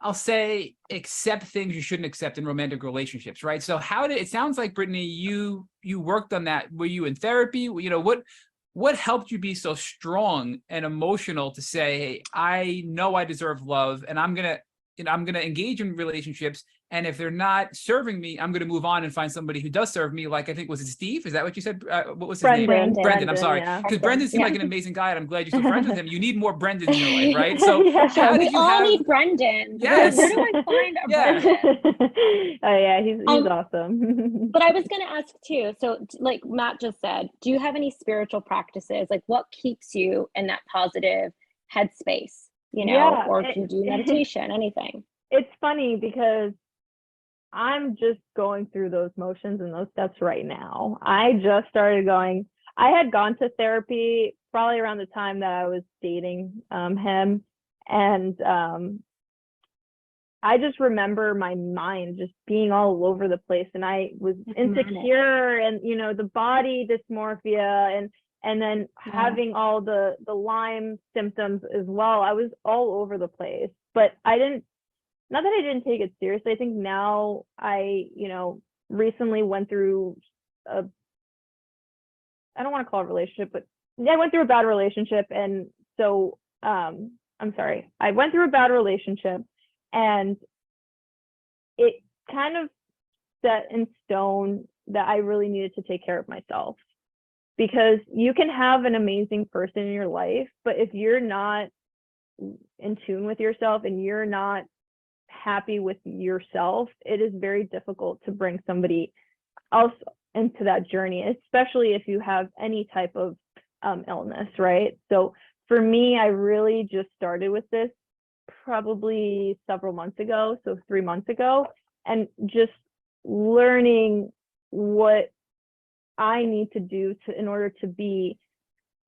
I'll say, accept things you shouldn't accept in romantic relationships, right? So it sounds like, Britney, you worked on that. Were you in therapy? What helped you be so strong and emotional to say, hey, I know I deserve love, and I'm gonna engage in relationships, and if they're not serving me, I'm gonna move on and find somebody who does serve me. Like, I think, was it Steve? Is that what you said? What was his name? Brendan. I'm sorry, because Brendan seemed like an amazing guy, and I'm glad you're still friends with him. You need more Brendans in your life, right? So how did you need Brendan. Yes. Where do I find a Brendan? Oh yeah, he's awesome. But I was going to ask too. So, like Matt just said, do you have any spiritual practices? Like, what keeps you in that positive headspace? Or can you do meditation? Anything? It's funny because I'm just going through those motions and those steps right now. I just started going. I had gone to therapy probably around the time that I was dating him, and I just remember my mind just being all over the place, and I was insecure, and the body dysmorphia, and then having all the Lyme symptoms as well. I was all over the place, but not that I didn't take it seriously. I think now I, recently went through I don't want to call it a relationship, but I went through a bad relationship. And so, I went through a bad relationship, and it kind of set in stone that I really needed to take care of myself. Because you can have an amazing person in your life, but if you're not in tune with yourself and you're not happy with yourself, it is very difficult to bring somebody else into that journey, especially if you have any type of illness, right? So for me, I really just started with this probably several months ago, so 3 months ago, and just learning what I need to do in order to be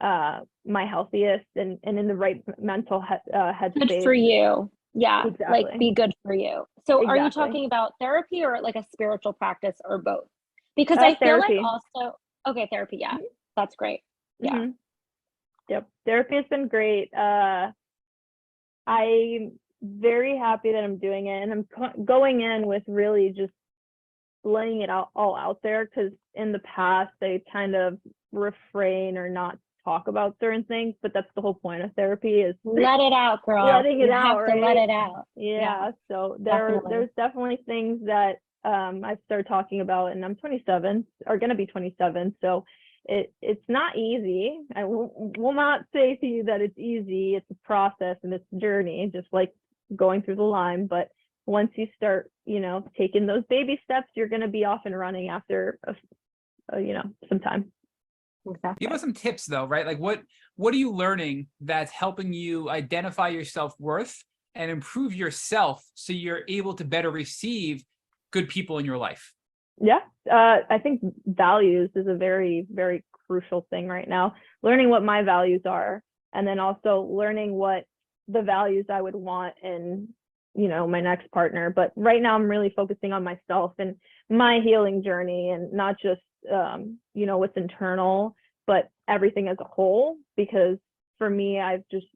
my healthiest and in the right mental headspace. Good for you. Yeah, Exactly. like be good for you. So are you Exactly. talking about therapy or like a spiritual practice or both? Because I feel like Therapy. also, okay, therapy, yeah, that's great. Yeah. Mm-hmm. Yep, therapy has been great. I'm very happy that I'm doing it, and I'm going in with really just laying it all out there, because in the past I kind of refrain or not talk about certain things, but that's the whole point of therapy, is Let it out, girl. letting it You out, have to right? let it out. Yeah. So definitely. there's definitely things that I've started talking about, and I'm 27, or gonna be 27, so it's not easy. I will not say to you that it's easy. It's a process and it's a journey, just like going through the Lyme. But once you start, taking those baby steps, you're going to be off and running after, some time. Exactly. Give us some tips though, right? Like what are you learning that's helping you identify your self-worth and improve yourself so you're able to better receive good people in your life? Yeah, I think values is a very, very crucial thing right now. Learning what my values are, and then also learning what the values I would want in, my next partner. But right now I'm really focusing on myself and my healing journey, and not just, what's internal, but everything as a whole. Because for me, I've just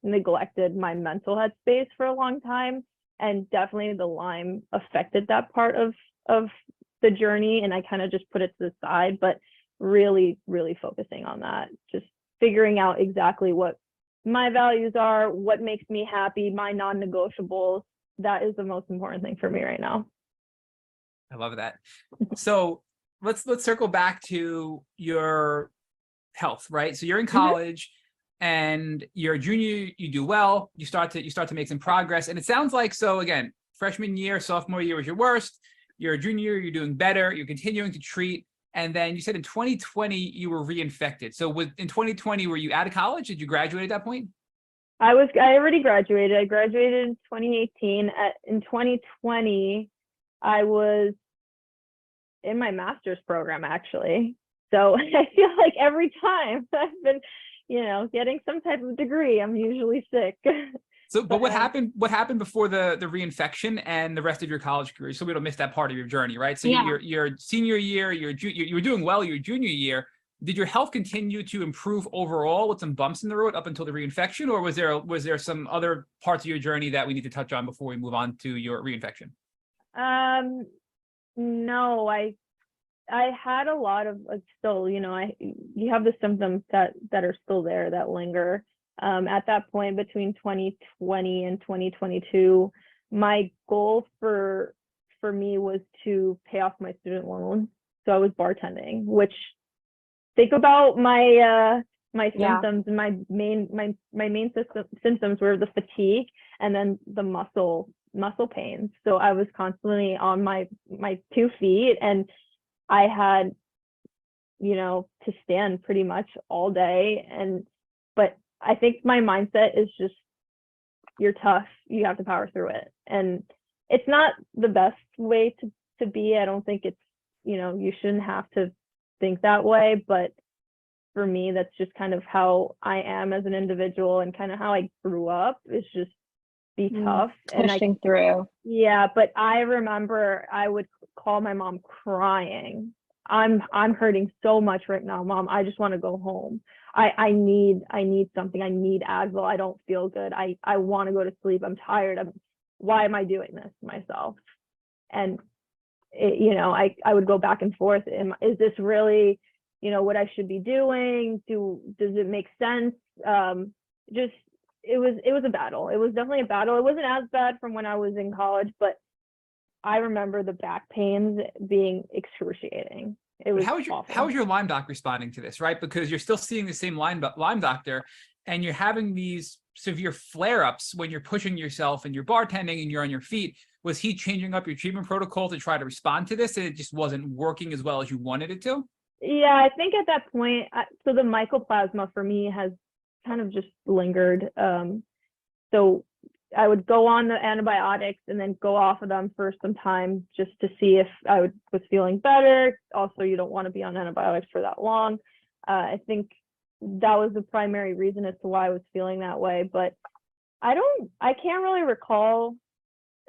neglected my mental headspace for a long time, and definitely the Lyme affected that part of the journey, and I kind of just put it to the side. But really, really focusing on that, just figuring out exactly what my values are, what makes me happy, my non-negotiables. That is the most important thing for me right now. I love that. So let's circle back to your health, right? So you're in college and you're a junior, you do well, you start to make some progress. And it sounds like, so again, freshman year, sophomore year was your worst. You're a junior, you're doing better, you're continuing to treat. And then you said in 2020, you were reinfected. So in 2020, were you out of college? Did you graduate at that point? I already graduated. I graduated in 2018. In 2020, I was in my master's program, actually. So I feel like every time I've been, getting some type of degree, I'm usually sick. So, but what happened before the reinfection and the rest of your college career? So we don't miss that part of your journey, right? So your senior year, you were doing well. Your junior year, did your health continue to improve overall with some bumps in the road up until the reinfection, or was there some other parts of your journey that we need to touch on before we move on to your reinfection? No, I had a lot of still, you have the symptoms that are still there, that linger. At that point, between 2020 and 2022, my goal for me was to pay off my student loan. So I was bartending, which, think about my symptoms, and my main symptoms were the fatigue and then the muscle pains. So I was constantly on my 2 feet, and I had, to stand pretty much all day. But I think my mindset is just, you're tough, you have to power through it. And it's not the best way to be. I don't think it's, you shouldn't have to think that way. But for me, that's just kind of how I am as an individual, and kind of how I grew up, is just be tough. Pushing through. Yeah, but I remember I would call my mom crying. I'm hurting so much right now, Mom. I just want to go home. I need something. I need Advil. I don't feel good. I want to go to sleep. I'm tired. Why am I doing this to myself? And I would go back and forth. Is this really, what I should be doing? Does it make sense? It was a battle. It was definitely a battle. It wasn't as bad from when I was in college, but I remember the back pains being excruciating. It was awful. How is your Lyme doc responding to this, right? Because you're still seeing the same Lyme doctor, and you're having these severe flare-ups when you're pushing yourself and you're bartending and you're on your feet. Was he changing up your treatment protocol to try to respond to this, and it just wasn't working as well as you wanted it to? Yeah, I think at that point, so the mycoplasma for me has kind of just lingered. So I would go on the antibiotics and then go off of them for some time just to see if was feeling better. Also, you don't want to be on antibiotics for that long. I think that was the primary reason as to why I was feeling that way. But I can't really recall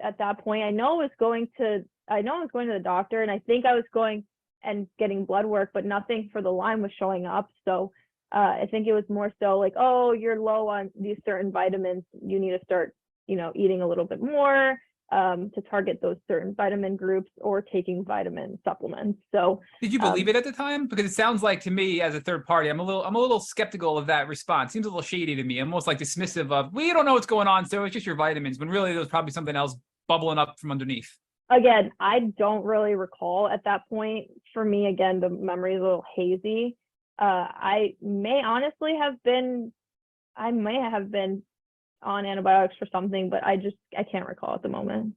at that point. I know I was going to the doctor, and I think I was going and getting blood work, but nothing for the Lyme was showing up. So I think it was more so like, oh, you're low on these certain vitamins. You need to start, eating a little bit more to target those certain vitamin groups, or taking vitamin supplements. So did you believe it at the time? Because it sounds like to me, as a third party, I'm a little skeptical of that response. Seems a little shady to me, almost like dismissive of, we don't know what's going on, so it's just your vitamins, when really there's probably something else bubbling up from underneath. Again, I don't really recall at that point. For me, again, the memory is a little hazy. I may have been on antibiotics for something, but I can't recall at the moment.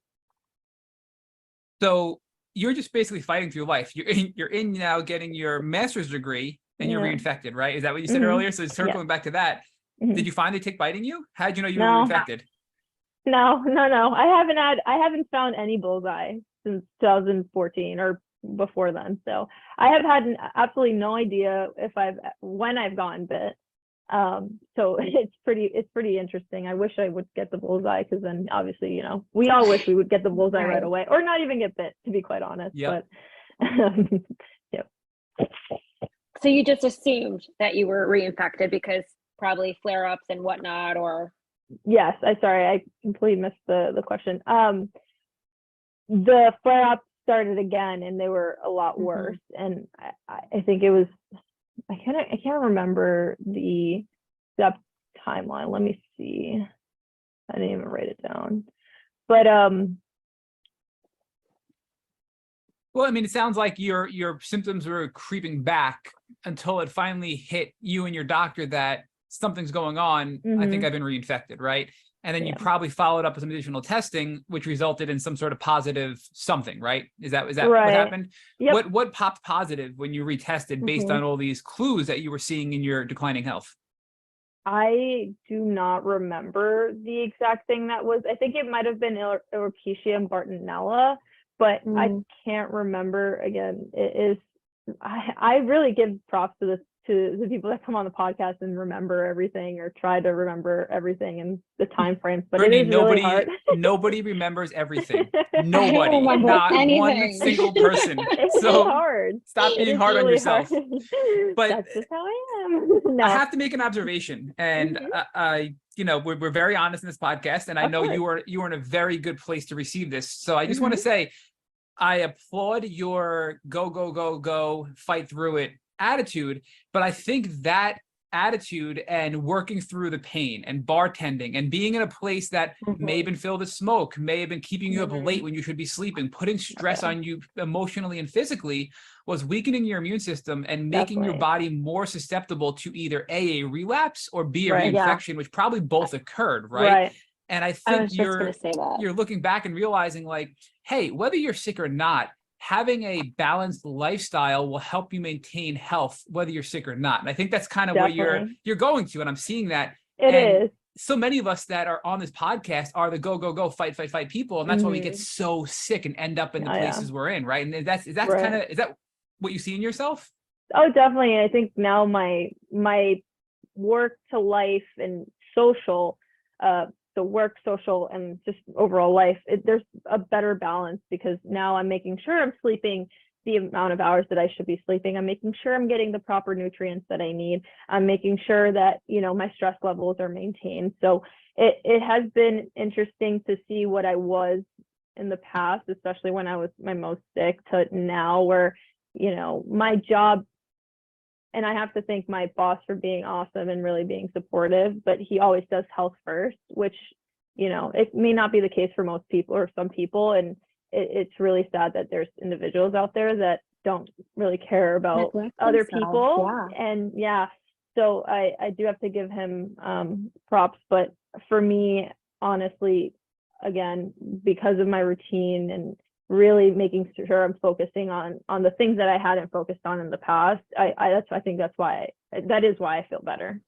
So you're just basically fighting through life. You're in now getting your master's degree, and you're reinfected, right? Is that what you said earlier? So circling back to that, did you finally take biting you? How did you know you were reinfected? No. I haven't found any bullseye since 2014 or before then. So I have had absolutely no idea when I've gotten bit. So it's pretty interesting. I wish I would get the bullseye, because then obviously, we all wish we would get the bullseye right away, or not even get bit, to be quite honest. Yep. But yeah. So you just assumed that you were reinfected because probably flare-ups and whatnot, or? Yes, I completely missed the question. The flare-ups started again, and they were a lot worse. And I think it was, I can't remember the exact timeline. Let me see. I didn't even write it down. But well, I mean, it sounds like your symptoms were creeping back until it finally hit you and your doctor that something's going on. I think I've been reinfected, right? And then you probably followed up with some additional testing, which resulted in some sort of positive something, right? Is that right. What happened? Yep. What popped positive when you retested based on all these clues that you were seeing in your declining health? I do not remember the exact thing that was. I think it might have been alopecia and Bartonella, but I can't remember. Again, it is. I really give props to the people that come on the podcast and remember everything, or try to remember everything in the time frames. But Brittany, it is really hard. Nobody remembers everything. Nobody, not one single person. It's so hard. Stop being hard on yourself. Hard. But that's just how I am. I have to make an observation, and we're very honest in this podcast, and I know you are in a very good place to receive this. So I just want to say, I applaud your go, fight through it attitude, but I think that attitude and working through the pain and bartending and being in a place that may have been filled with smoke, may have been keeping you up late when you should be sleeping, putting stress on you emotionally and physically, was weakening your immune system and making your body more susceptible to either A, a relapse, or B, a reinfection, which probably both occurred, right? And I think you're looking back and realizing, like, hey, whether you're sick or not, having a balanced lifestyle will help you maintain health, whether you're sick or not. And I think that's kind of what you're going to, and I'm seeing that. It is. So many of us that are on this podcast are the go, fight people. And that's why we get so sick and end up in the places we're in, right? And is that what you see in yourself? Oh, definitely. I think now my work to life and social, the work, social, and just overall life, there's a better balance, because now I'm making sure I'm sleeping the amount of hours that I should be sleeping. I'm making sure I'm getting the proper nutrients that I need. I'm making sure that, my stress levels are maintained. So it has been interesting to see what I was in the past, especially when I was my most sick, to now where, my job, and I have to thank my boss for being awesome and really being supportive, but he always does health first, which, it may not be the case for most people or some people. And it's really sad that there's individuals out there that don't really care about other people. And so I do have to give him props. But for me, honestly, again, because of my routine and really making sure I'm focusing on the things that I hadn't focused on in the past. I think that is why I feel better.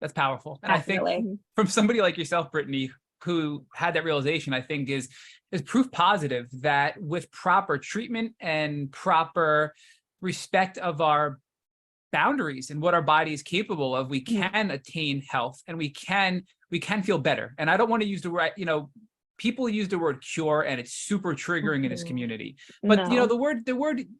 That's powerful. And Definitely. I think from somebody like yourself, Britney, who had that realization, I think is proof positive that with proper treatment and proper respect of our boundaries and what our body is capable of, we can attain health and we can feel better. And I don't want to use the right, people use the word cure and it's super triggering in this community. But the word,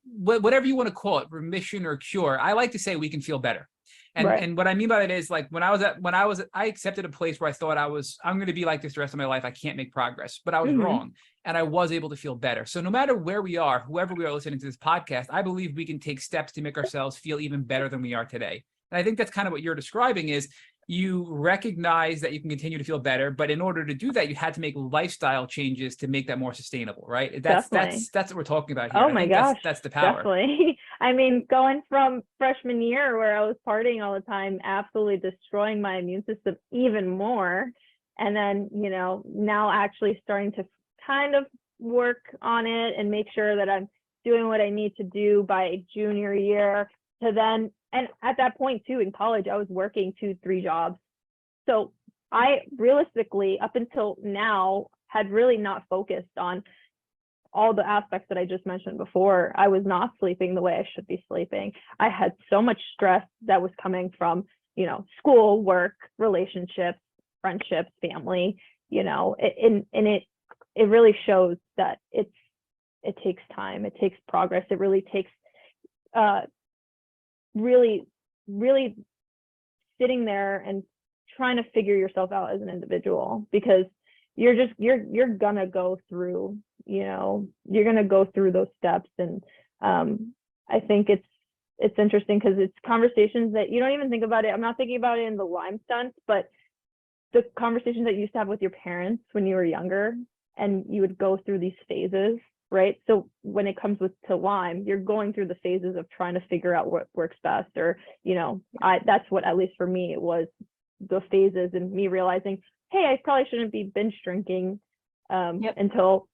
whatever you want to call it, remission or cure, I like to say we can feel better. And what I mean by that is, like, I accepted a place where I thought I'm going to be like this the rest of my life. I can't make progress, but I was wrong. And I was able to feel better. So no matter where we are, whoever we are listening to this podcast, I believe we can take steps to make ourselves feel even better than we are today. And I think that's kind of what you're describing is you recognize that you can continue to feel better, but in order to do that, you had to make lifestyle changes to make that more sustainable, right? That's what we're talking about here. Oh my gosh, that's the power. Definitely. I mean, going from freshman year where I was partying all the time, absolutely destroying my immune system even more, and then now actually starting to kind of work on it and make sure that I'm doing what I need to do by junior year to then. And at that point too, in college, I was working 2-3 jobs. So I realistically, up until now, had really not focused on all the aspects that I just mentioned before. I was not sleeping the way I should be sleeping. I had so much stress that was coming from, school, work, relationships, friendships, family, it really shows that it takes time. It takes progress. It really takes, really sitting there and trying to figure yourself out as an individual, because you're gonna go through those steps. And I think it's interesting because it's conversations that you don't even think about it. I'm not thinking about it in the Lyme sense, but the conversations that you used to have with your parents when you were younger and you would go through these phases, right? So when it comes to Lyme, you're going through the phases of trying to figure out what works best, or, that's what, at least for me, it was the phases, and me realizing, hey, I probably shouldn't be binge drinking until,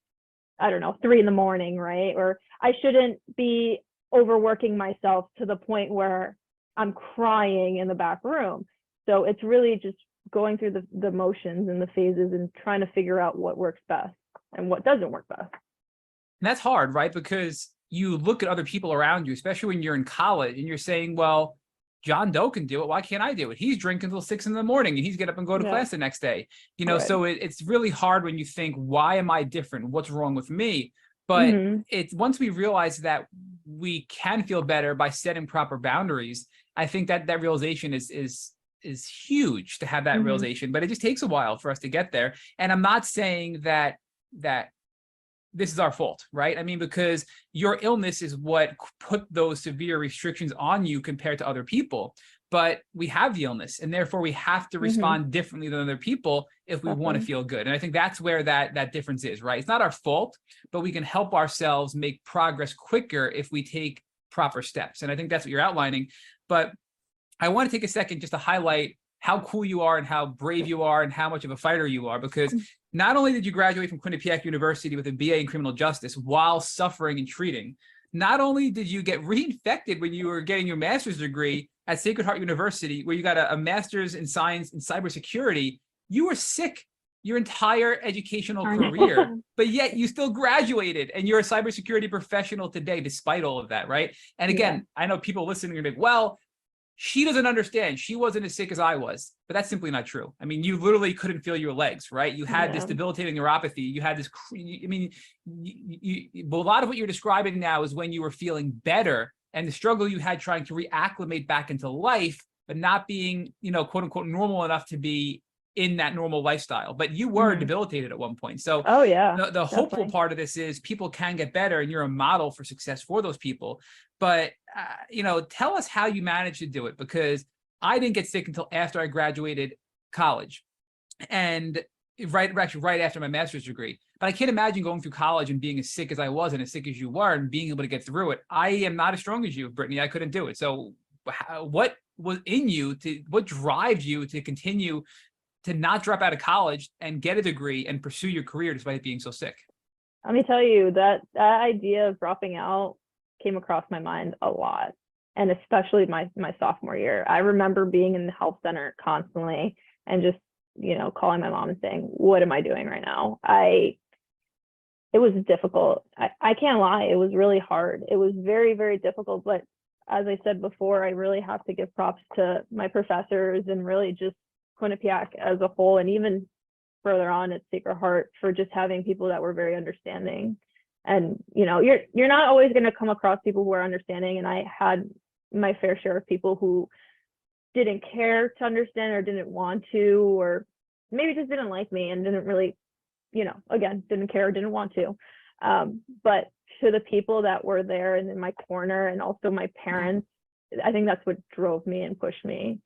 I don't know, 3 a.m, right? Or I shouldn't be overworking myself to the point where I'm crying in the back room. So it's really just going through the motions and the phases and trying to figure out what works best and what doesn't work best. And that's hard, right? Because you look at other people around you, especially when you're in college, and you're saying, well, John Doe can do it. Why can't I do it? He's drinking until 6 a.m. and he's get up and go to class the next day. So it's really hard when you think, why am I different? What's wrong with me? But it's once we realize that we can feel better by setting proper boundaries, I think that realization is huge to have that realization, but it just takes a while for us to get there. And I'm not saying that this is our fault, right? I mean, because your illness is what put those severe restrictions on you compared to other people. But we have the illness, and therefore we have to respond differently than other people if we want to feel good. And I think that's where that difference is, right? It's not our fault, but we can help ourselves make progress quicker if we take proper steps. And I think that's what you're outlining. But I want to take a second just to highlight how cool you are and how brave you are and how much of a fighter you are, because not only did you graduate from Quinnipiac University with a BA in criminal justice while suffering and treating, not only did you get reinfected when you were getting your master's degree at Sacred Heart University, where you got a master's in science in cybersecurity, you were sick your entire educational career, but yet you still graduated and you're a cybersecurity professional today, despite all of that, right? And again, I know people listening are like, well, she doesn't understand. She wasn't as sick as I was, but that's simply not true. I mean, you literally couldn't feel your legs, right? You had this debilitating neuropathy. You had this, but a lot of what you're describing now is when you were feeling better and the struggle you had trying to reacclimate back into life, but not being, quote unquote, normal enough to be in that normal lifestyle. But you were debilitated at one point. So the hopeful part of this is people can get better, and you're a model for success for those people. But, tell us how you managed to do it, because I didn't get sick until after I graduated college, and right after my master's degree. But I can't imagine going through college and being as sick as I was and as sick as you were and being able to get through it. I am not as strong as you, Britney. I couldn't do it. So what was in you what drives you to continue to not drop out of college and get a degree and pursue your career despite being so sick? Let me tell you that idea of dropping out came across my mind a lot, and especially my sophomore year. I remember being in the health center constantly and just, calling my mom and saying, "What am I doing right now?" It was difficult. I can't lie. It was really hard. It was very, very difficult. But as I said before, I really have to give props to my professors and really just Quinnipiac as a whole, and even further on at Sacred Heart, for just having people that were very understanding. And you're not always going to come across people who are understanding, and I had my fair share of people who didn't care to understand or didn't want to, or maybe just didn't like me and didn't really, again, didn't care or didn't want to. But to the people that were there and in my corner, and also my parents, I think that's what drove me and pushed me.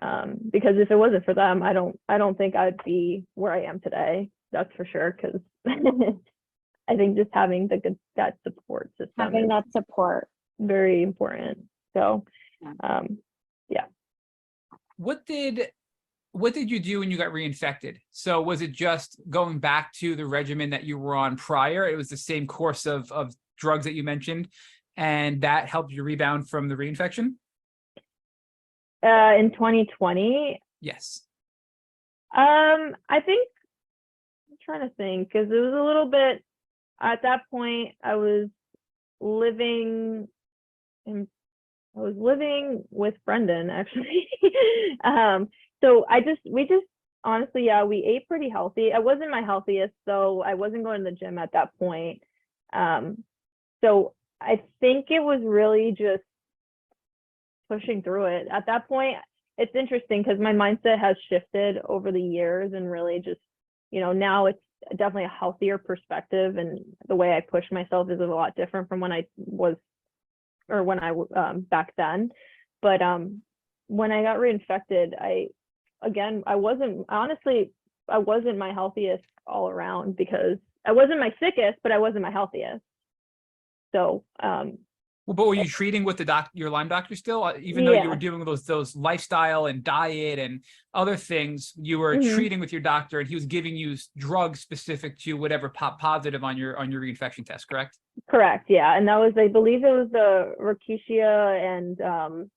Because if it wasn't for them, I don't think I'd be where I am today. That's for sure. Because I think just having that support system, having that support, very important. So, yeah. What did you do when you got reinfected? So was it just going back to the regimen that you were on prior? It was the same course of drugs that you mentioned, and that helped you rebound from the reinfection? In 2020? Yes. I think, I'm trying to think, because it was a little bit, at that point, I was living with Brendan, actually. So we just honestly, yeah, we ate pretty healthy. I wasn't my healthiest, so I wasn't going to the gym at that point. So I think it was really just pushing through it. At that point, it's interesting because my mindset has shifted over the years, and really just, now it's definitely a healthier perspective, and the way I push myself is a lot different from when I was, or when I back then. But when I got reinfected, I wasn't my healthiest all around, because I wasn't my sickest, but I wasn't my healthiest. So but were you treating with your Lyme doctor still, even though you were doing those lifestyle and diet and other things? You were treating with your doctor, and he was giving you drugs specific to whatever popped positive on your reinfection test, correct? Correct. Yeah, and that was, I believe it was the Rickettsia and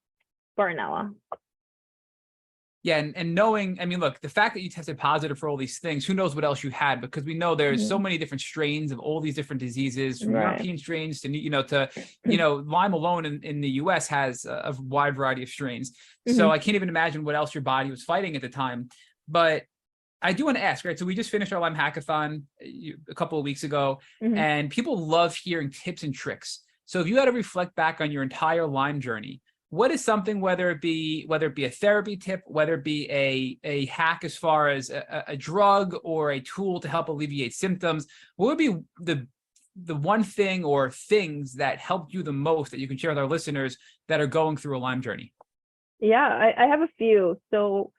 Bartonella. Yeah, and knowing, I mean, look, the fact that you tested positive for all these things, who knows what else you had? Because we know there's so many different strains of all these different diseases, from European strains to Lyme alone in the US has a wide variety of strains. So I can't even imagine what else your body was fighting at the time. But I do want to ask, right? So we just finished our Lyme hackathon a couple of weeks ago, and people love hearing tips and tricks. So if you had to reflect back on your entire Lyme journey, what is something, whether it be a therapy tip, whether it be a hack as far as a drug or a tool to help alleviate symptoms, what would be the one thing or things that helped you the most that you can share with our listeners that are going through a Lyme journey? Yeah, I have a few. So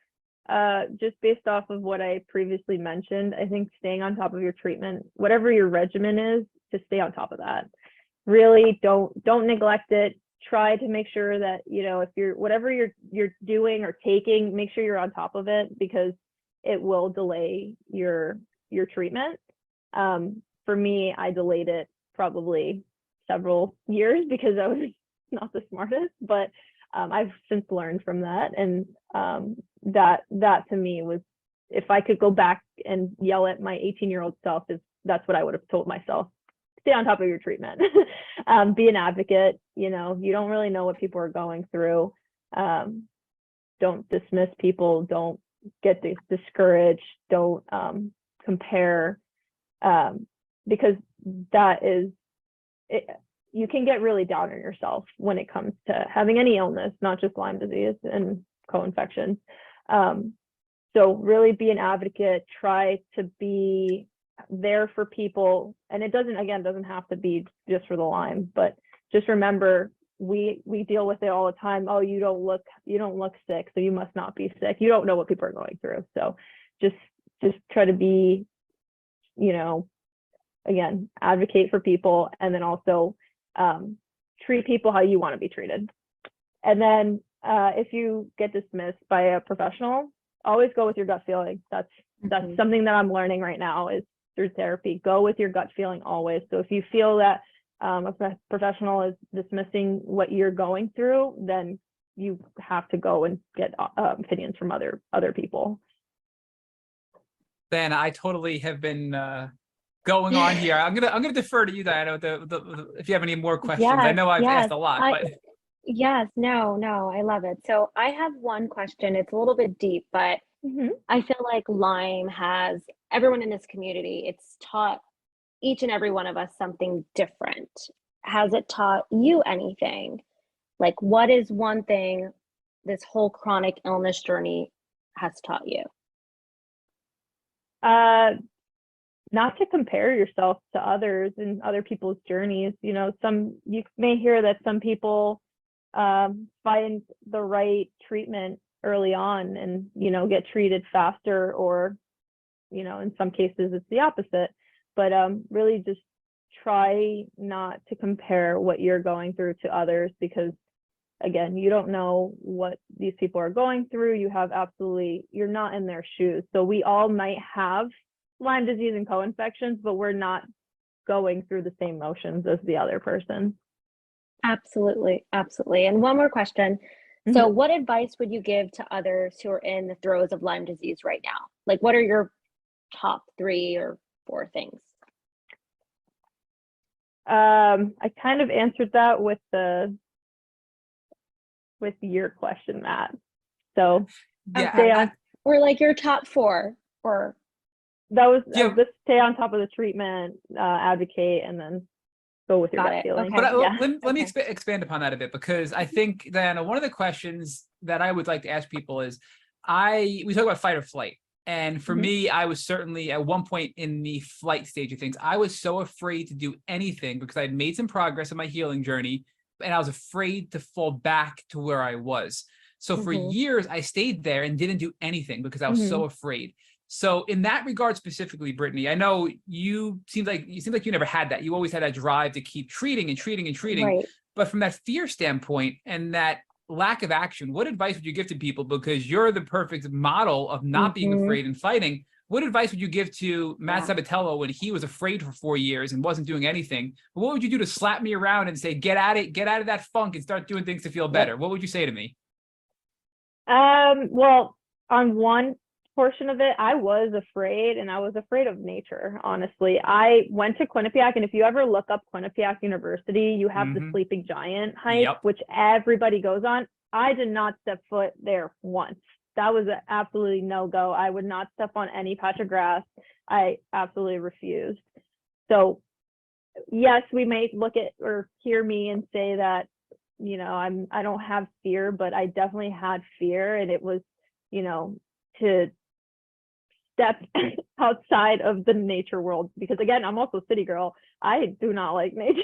just based off of what I previously mentioned, I think staying on top of your treatment, whatever your regimen is, to stay on top of that. Really don't neglect it. Try to make sure that, if whatever you're doing or taking, make sure you're on top of it, because it will delay your treatment. For me, I delayed it probably several years because I was not the smartest, but I've since learned from that. And that to me was, if I could go back and yell at my 18-year-old self, that's what I would have told myself. Stay on top of your treatment. Be an advocate. You don't really know what people are going through. Don't dismiss people. Don't get discouraged. Don't compare, because that is it. You can get really down on yourself when it comes to having any illness, not just Lyme disease and co-infections. So really be an advocate. Try to be there for people, and it doesn't have to be just for the Lyme, but just remember, we deal with it all the time. Oh, you don't look sick, so you must not be sick. You don't know what people are going through. So just try to be, again, advocate for people, and then also treat people how you want to be treated. And then if you get dismissed by a professional, always go with your gut feeling. That's something that I'm learning right now, is through therapy. Go with your gut feeling always. So if you feel that a professional is dismissing what you're going through, then you have to go and get opinions from other people. Then I totally have been going on here. I'm gonna defer to you, Diana, if you have any more questions. Yes, I know I've yes. asked a lot, but Yes, no, I love it. So I have one question. It's a little bit deep, but I feel like Lyme has everyone in this community, it's taught each and every one of us something different. Has it taught you anything? Like, what is one thing this whole chronic illness journey has taught you? Not to compare yourself to others and other people's journeys. You know, you may hear that some people find the right treatment early on and, you know, get treated faster, or, you know, in some cases it's the opposite. But really just try not to compare what you're going through to others, because again, you don't know what these people are going through. You're not in their shoes. So we all might have Lyme disease and co-infections, but we're not going through the same motions as the other person. Absolutely, absolutely. And one more question. So what advice would you give to others who are in the throes of Lyme disease right now? Like, what are your top 3 or 4 things? I kind of answered that with your question, Matt. So yeah, or like your top 4, or that was just stay on top of the treatment, advocate, and then go with your gut feeling. Okay. But let me expand upon that a bit, because I think, Diana, one of the questions that I would like to ask people is, we talk about fight or flight. And for me, I was certainly at one point in the flight stage of things. I was so afraid to do anything because I had made some progress in my healing journey, and I was afraid to fall back to where I was. So for years, I stayed there and didn't do anything because I was so afraid. So in that regard specifically, Britney, I know you seem like you never had that. You always had that drive to keep treating and treating and treating. Right. But from that fear standpoint and that lack of action, what advice would you give to people? Because you're the perfect model of not being afraid and fighting. What advice would you give to Matt Sabatello when he was afraid for 4 years and wasn't doing anything? What would you do to slap me around and say, get out of that funk and start doing things to feel better? What would you say to me? Well, on one portion of it, I was afraid, and I was afraid of nature, honestly. I went to Quinnipiac, and if you ever look up Quinnipiac University, you have the Sleeping Giant hike, which everybody goes on. I did not step foot there once. That was an absolutely no-go. I would not step on any patch of grass. I absolutely refused. So yes, we may look at or hear me and say that, you know, I don't have fear, but I definitely had fear, and it was, you know, to step outside of the nature world, because again, I'm also a city girl. I do not like nature.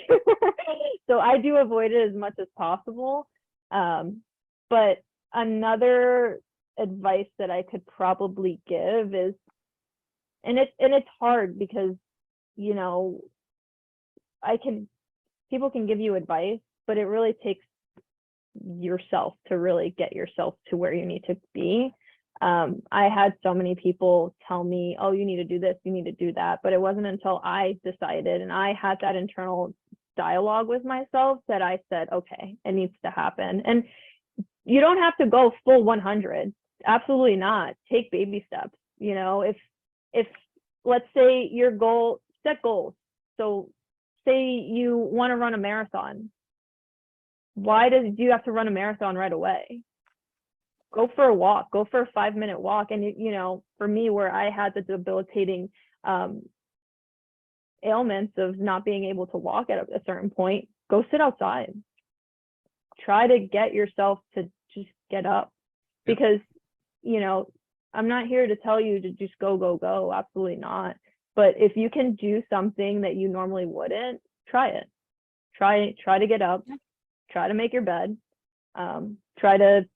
So I do avoid it as much as possible. But another advice that I could probably give is, and it's hard because, you know, people can give you advice, but it really takes yourself to really get yourself to where you need to be. I had so many people tell me, oh, you need to do this, you need to do that. But it wasn't until I decided and I had that internal dialogue with myself that I said, okay, it needs to happen. And you don't have to go full 100. Absolutely not. Take baby steps. You know, if let's say your goal, set goals. So say you want to run a marathon. Why do you have to run a marathon right away? Go for a walk, go for a 5-minute walk. And, you know, for me, where I had the debilitating ailments of not being able to walk at a certain point, go sit outside. Try to get yourself to just get up, because, you know, I'm not here to tell you to just go. Absolutely not. But if you can do something that you normally wouldn't, try it. Try to get up, try to make your bed, try to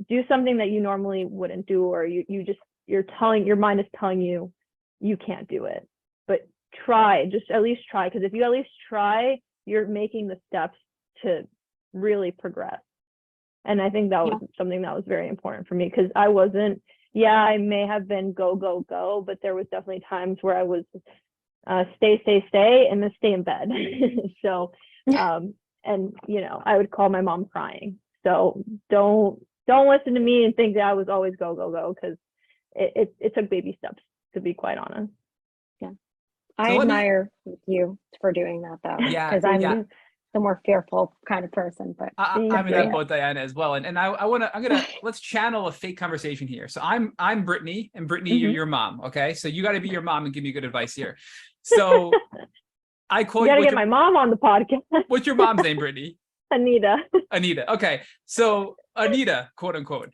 do something that you normally wouldn't do, or your mind is telling you you can't do it. But just at least try, because if you at least try, you're making the steps to really progress. And I think that was something that was very important for me, because I wasn't yeah, I may have been go, go, go, but there was definitely times where I was stay, stay, stay, and then stay in bed. So, and I would call my mom crying. So don't listen to me and think that I was always go, go, go, because it took baby steps, to be quite honest. Yeah. I So admire you for doing that though, yeah, because I'm yeah. the more fearful kind of person, but I'm in that Yeah. boat, Dianna, as well. And let's channel a fake conversation here. So I'm Brittany, and Brittany, you're Mhm. your mom. Okay. So you got to be your mom and give me good advice here. So I call You you, gotta get my mom on the podcast. what's your mom's name, Brittany? Anita. Anita. Okay. So Anita, quote unquote,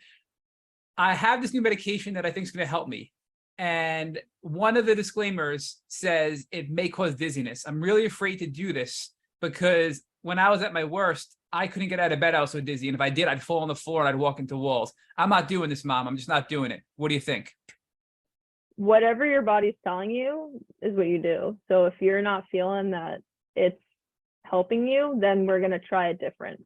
I have this new medication that I think is going to help me. And one of the disclaimers says it may cause dizziness. I'm really afraid to do this because when I was at my worst, I couldn't get out of bed. I was so dizzy. And if I did, I'd fall on the floor and I'd walk into walls. I'm not doing this, Mom. I'm just not doing it. What do you think? Whatever your body's telling you is what you do. So if you're not feeling that it's helping you, then we're gonna try a different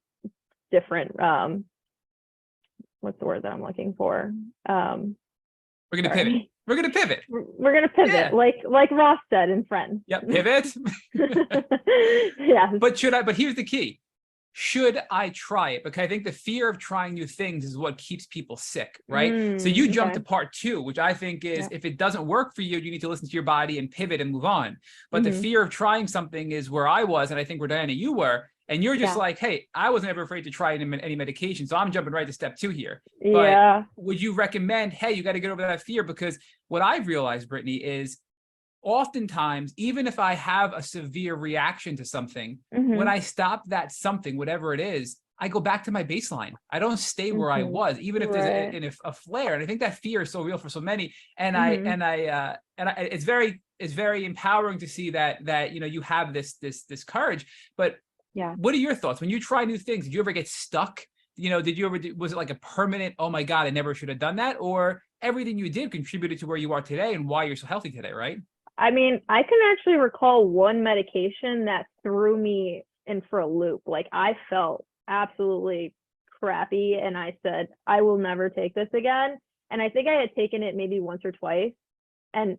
what's the word that I'm looking for? We're going to pivot. Sorry. We're going to pivot. We're gonna pivot, Yeah. like Ross said in Friends. Yep. Pivot. Yeah. But here's the key. Should I try it? Because I think the fear of trying new things is what keeps people sick, right? So you jump to part 2, which I think is if it doesn't work for you, you need to listen to your body and pivot and move on. But the fear of trying something is where I was, and I think where Dianna, you were, and you're just like, hey, I was never afraid to try any medication. So I'm jumping right to step 2 here. But would you recommend, hey, you got to get over that fear? Because what I've realized, Brittany, is oftentimes, even if I have a severe reaction to something, when I stop that something, whatever it is, I go back to my baseline. I don't stay where I was, even if there's a flare. And I think that fear is so real for so many. And it's very empowering to see that you have this courage. But what are your thoughts when you try new things? Did you ever get stuck? Was it like a permanent, oh my God, I never should have done that? Or everything you did contributed to where you are today and why you're so healthy today, right? I mean, I can actually recall one medication that threw me in for a loop. Like I felt absolutely crappy and I said, I will never take this again. And I think I had taken it maybe once or twice. And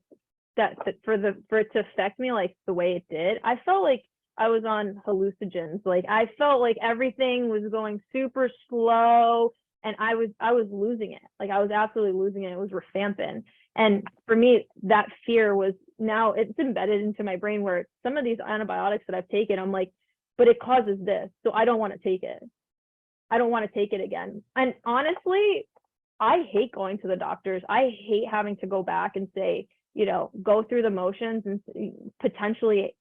that for it to affect me like the way it did, I felt like I was on hallucinogens. Like I felt like everything was going super slow and I was losing it. Like I was absolutely losing it. It was rifampin. And for me, that fear was now it's embedded into my brain where some of these antibiotics that I've taken, I'm like, but it causes this. So I don't want to take it. I don't want to take it again. And honestly, I hate going to the doctors. I hate having to go back and say, go through the motions and potentially,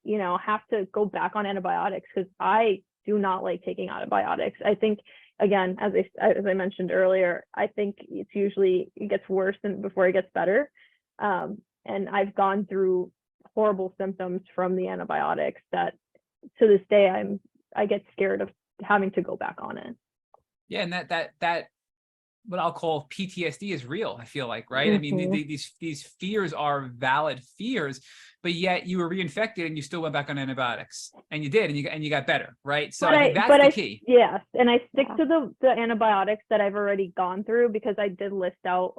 have to go back on antibiotics because I do not like taking antibiotics. I think, again, as I mentioned earlier, I think it gets worse before it gets better. And I've gone through horrible symptoms from the antibiotics that to this day I get scared of having to go back on it. Yeah, and that what I'll call PTSD is real, I feel like, right? I mean, these fears are valid fears, but yet you were reinfected and you still went back on antibiotics, and you did, and you got better, right? So I think that's the key. Yes, and I stick to the antibiotics that I've already gone through because I did list out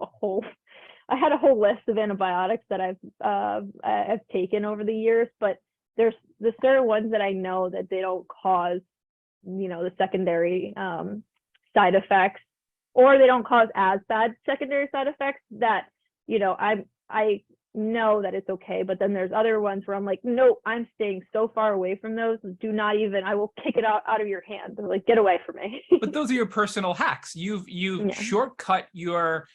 I had a whole list of antibiotics that I've taken over the years, but there's the certain ones that I know that they don't cause, the secondary side effects, or they don't cause as bad secondary side effects that, I know that it's okay. But then there's other ones where I'm like, no, I'm staying so far away from those. Do not even, I will kick it out of your hand. They're like, get away from me. But those are your personal hacks. You've shortcut your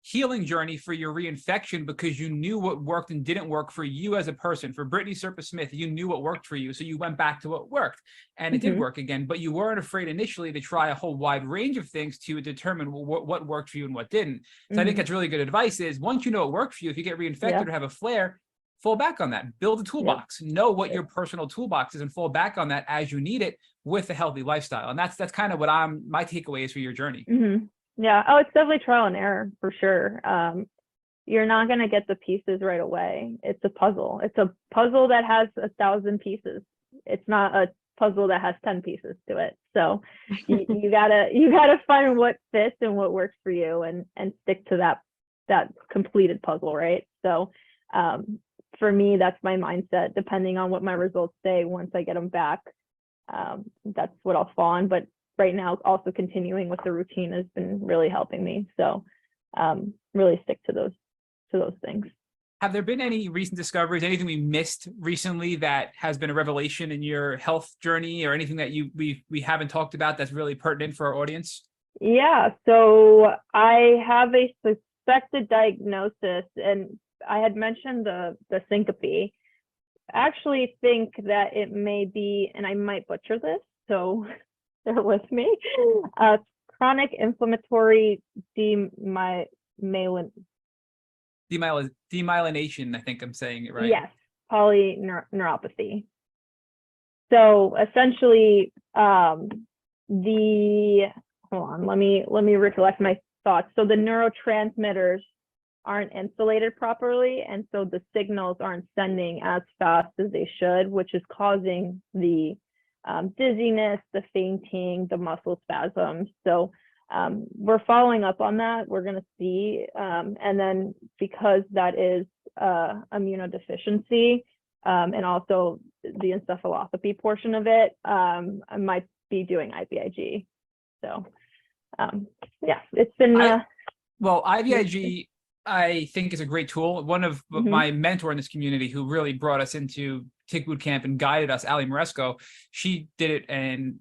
healing journey for your reinfection because you knew what worked and didn't work for you as a person. For Britney Serpa-Smith, you knew what worked for you, so you went back to what worked, and it did work again. But you weren't afraid initially to try a whole wide range of things to determine what worked for you and what didn't. So I think that's really good advice. Is once you know what worked for you, if you get reinfected or have a flare, fall back on that. Build a toolbox. Know what your personal toolbox is and fall back on that as you need it with a healthy lifestyle. And that's kind of what my takeaway is for your journey. Yeah. Oh, it's definitely trial and error for sure. You're not going to get the pieces right away. It's a puzzle. It's a puzzle that has 1,000 pieces. It's not a puzzle that has 10 pieces to it. So you gotta find what fits and what works for you and stick to that completed puzzle, right? So for me, that's my mindset. Depending on what my results say, once I get them back, that's what I'll fall on. But right now, also continuing with the routine has been really helping me. So really stick to those things. Have there been any recent discoveries, anything we missed recently that has been a revelation in your health journey, or anything that we haven't talked about that's really pertinent for our audience? Yeah, so I have a suspected diagnosis, and I had mentioned the syncope. I actually think that it may be, and I might butcher this, so bear with me, chronic inflammatory Demyelination, I think I'm saying it right. Yes, polyneuropathy. So essentially, hold on, let me recollect my thoughts. So the neurotransmitters aren't insulated properly, and so the signals aren't sending as fast as they should, which is causing the dizziness, the fainting, the muscle spasms. So we're following up on that. We're going to see, and then because that is immunodeficiency, and also the encephalopathy portion of it, I might be doing IVIG. So yeah, it's been well, IVIG I think is a great tool. One of my mentor in this community who really brought us into Tick Boot Camp and guided us, Ali Moresco, she did it and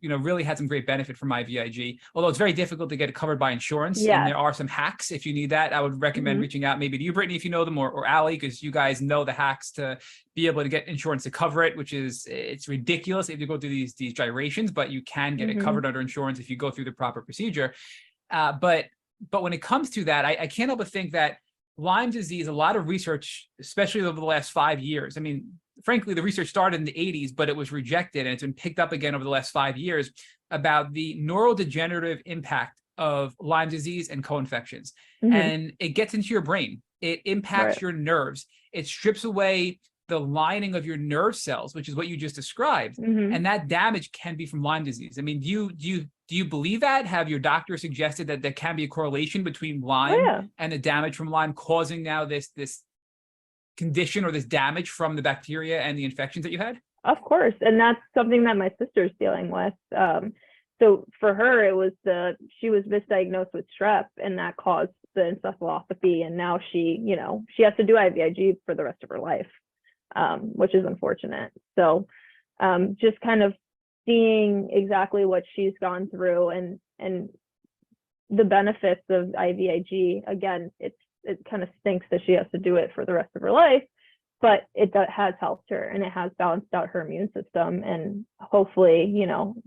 really had some great benefit from IVIG, although it's very difficult to get it covered by insurance. Yes. And there are some hacks if you need that. I would recommend reaching out maybe to you, Britney, if you know them, or Ali, because you guys know the hacks to be able to get insurance to cover it, which is, it's ridiculous if you go through these gyrations, but you can get it covered under insurance if you go through the proper procedure. But when it comes to that, I can't help but think that Lyme disease, a lot of research, especially over the last 5 years, I mean, frankly, the research started in the 80s, but it was rejected, and it's been picked up again over the last 5 years about the neurodegenerative impact of Lyme disease and co-infections. And it gets into your brain. It impacts your nerves. It strips away the lining of your nerve cells, which is what you just described. And that damage can be from Lyme disease. I mean, do you believe that? Have your doctor suggested that there can be a correlation between Lyme and the damage from Lyme causing now this condition or this damage from the bacteria and the infections that you had? Of course, and that's something that my sister's dealing with. So for her, she was misdiagnosed with strep, and that caused the encephalopathy, and now she has to do IVIG for the rest of her life, which is unfortunate. So just kind of seeing exactly what she's gone through and the benefits of IVIG. Again, it kind of stinks that she has to do it for the rest of her life, but it has helped her, and it has balanced out her immune system. And hopefully,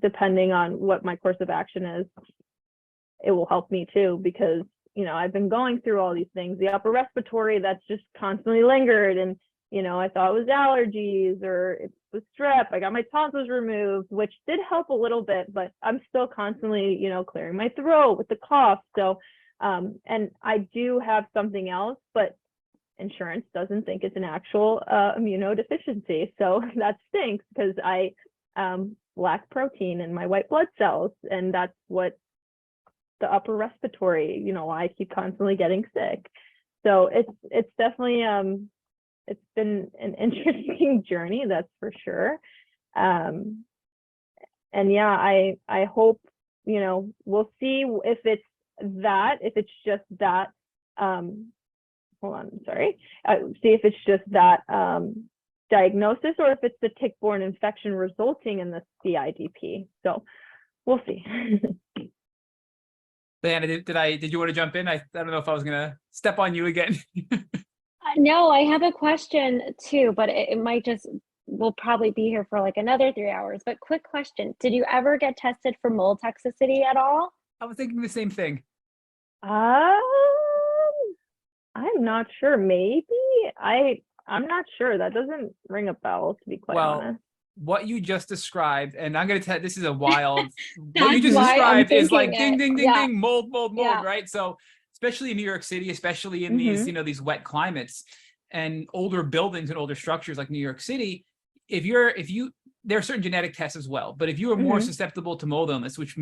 depending on what my course of action is, it will help me too, because, I've been going through all these things, the upper respiratory that's just constantly lingered. And, I thought it was allergies or it was strep. I got my tonsils removed, which did help a little bit, but I'm still constantly, clearing my throat with the cough. So, and I do have something else, but insurance doesn't think it's an actual immunodeficiency. So that stinks, because I lack protein in my white blood cells, and that's what the upper respiratory, I keep constantly getting sick. So it's definitely it's been an interesting journey, that's for sure. And yeah, I hope, we'll see if it's just that hold on, sorry. See if it's just that diagnosis, or if it's the tick-borne infection resulting in the CIDP. So we'll see. Dianna, did you want to jump in? I don't know if I was going to step on you again. No, I have a question too, but it might we'll probably be here for like another 3 hours. But quick question: did you ever get tested for mold toxicity at all? I was thinking the same thing. I'm not sure. Maybe I'm not sure. That doesn't ring a bell, to be quite honest. What you just described, and I'm going to tell, this is a wild, That's what you just why described I'm is like thinking ding, ding, it. ding, ding, mold, Yeah. right? So especially in New York City, especially in these, these wet climates and older buildings and older structures like New York City, if you there are certain genetic tests as well. But if you are more susceptible to mold illness, which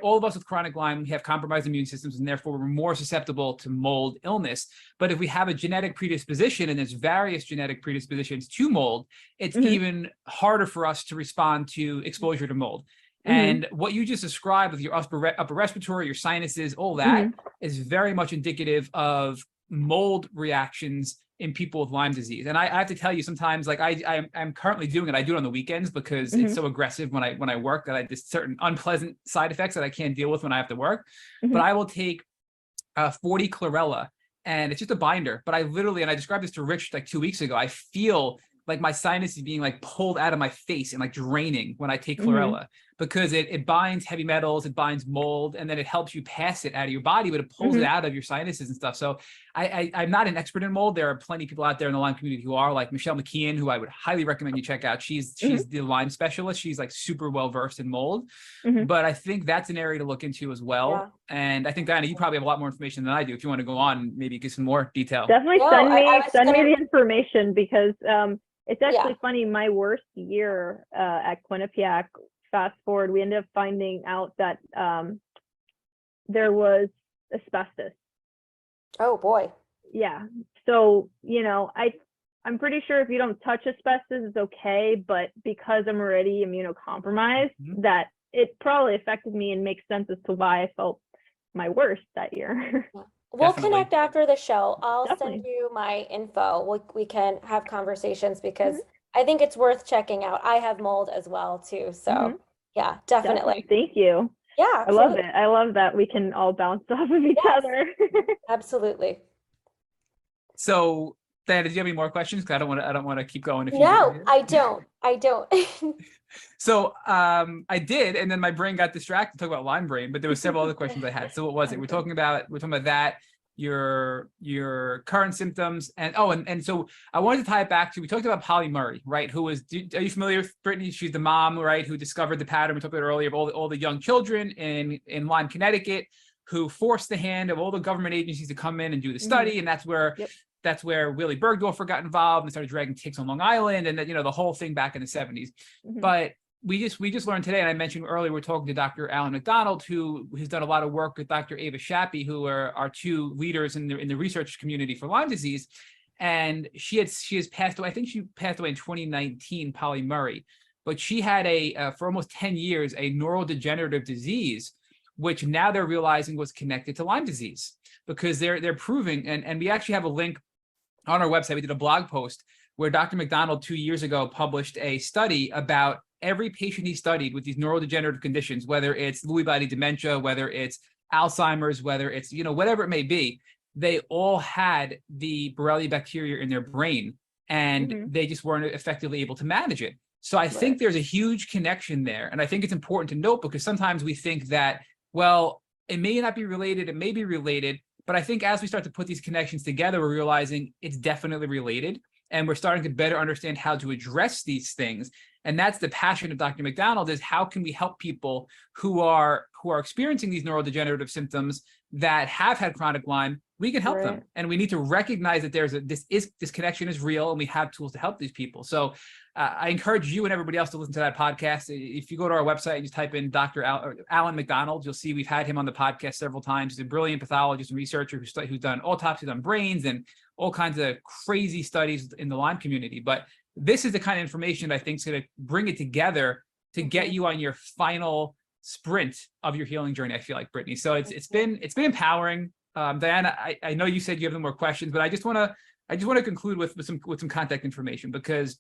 all of us with chronic Lyme, we have compromised immune systems, and therefore we're more susceptible to mold illness. But if we have a genetic predisposition, and there's various genetic predispositions to mold, it's even harder for us to respond to exposure to mold. And what you just described with your upper respiratory, your sinuses, all that is very much indicative of mold reactions in people with Lyme disease. And I have to tell you, sometimes, like I'm currently doing it. I do it on the weekends because it's so aggressive when I work that there's certain unpleasant side effects that I can't deal with when I have to work. But I will take 40 chlorella, and it's just a binder. But I literally, and I described this to Rich like 2 weeks ago, I feel like my sinus is being like pulled out of my face and like draining when I take chlorella, because it binds heavy metals, it binds mold, and then it helps you pass it out of your body, but it pulls it out of your sinuses and stuff. So I'm not an expert in mold. There are plenty of people out there in the Lyme community who are, like Michelle McKeon, who I would highly recommend you check out. She's the Lyme specialist. She's like super well versed in mold, but I think that's an area to look into as well. Yeah. And I think, Dianna, you probably have a lot more information than I do. If you want to go on, maybe give some more detail. Definitely send me the information, because it's actually funny. My worst year at Quinnipiac, fast forward, we ended up finding out that there was asbestos. Oh boy. Yeah. So, I'm pretty sure if you don't touch asbestos, it's okay. But because I'm already immunocompromised, that it probably affected me, and makes sense as to why I felt my worst that year. We'll connect after the show. I'll send you my info. We can have conversations, because I think it's worth checking out. I have mold as well too. So yeah, definitely. Thank you. Yeah, absolutely. I love it. I love that we can all bounce off of each other. Absolutely. So, Dianna, do you have any more questions? Because I don't want to keep going. No, I don't. So I did, and then my brain got distracted talking about Lyme brain, but there were several other questions I had. So what was it? We're talking about that, your current symptoms, and so I wanted to tie it back to, we talked about Polly Murray, right? Who was, are you familiar with Britney? She's the mom, right, who discovered the pattern we talked about earlier of all the young children in Lyme, Connecticut, who forced the hand of all the government agencies to come in and do the study, and that's where Willie Bergdorfer got involved and started dragging ticks on Long Island, and the whole thing back in the 70s. But we just learned today, and I mentioned earlier, we're talking to Dr. Alan McDonald, who has done a lot of work with Dr. Ava Shappy, who are our two leaders in the research community for Lyme disease. And she has passed away. I think she passed away in 2019, Polly Murray. But she had for almost 10 years, a neurodegenerative disease, which now they're realizing was connected to Lyme disease, because they're proving, and we actually have a link on our website. We did a blog post where Dr. McDonald 2 years ago published a study about every patient he studied with these neurodegenerative conditions, whether it's Lewy body dementia, whether it's Alzheimer's, whether it's, whatever it may be, they all had the Borrelia bacteria in their brain, and they just weren't effectively able to manage it. So I think there's a huge connection there. And I think it's important to note, because sometimes we think that, well, it may not be related, it may be related, but I think as we start to put these connections together, we're realizing it's definitely related, and we're starting to better understand how to address these things. And that's the passion of Dr. McDonald, is how can we help people who are experiencing these neurodegenerative symptoms that have had chronic Lyme? We can help them, and we need to recognize that this connection is real, and we have tools to help these people. So I encourage you and everybody else to listen to that podcast. If you go to our website and just type in Dr. Alan McDonald, you'll see we've had him on the podcast several times. He's a brilliant pathologist and researcher who's done autopsies on brains and all kinds of crazy studies in the Lyme community. But this is the kind of information that I think is going to bring it together to get you on your final sprint of your healing journey, I feel like, Britney. So it's been empowering. Dianna, I know you said you have no more questions, but I just want to conclude with some contact information, because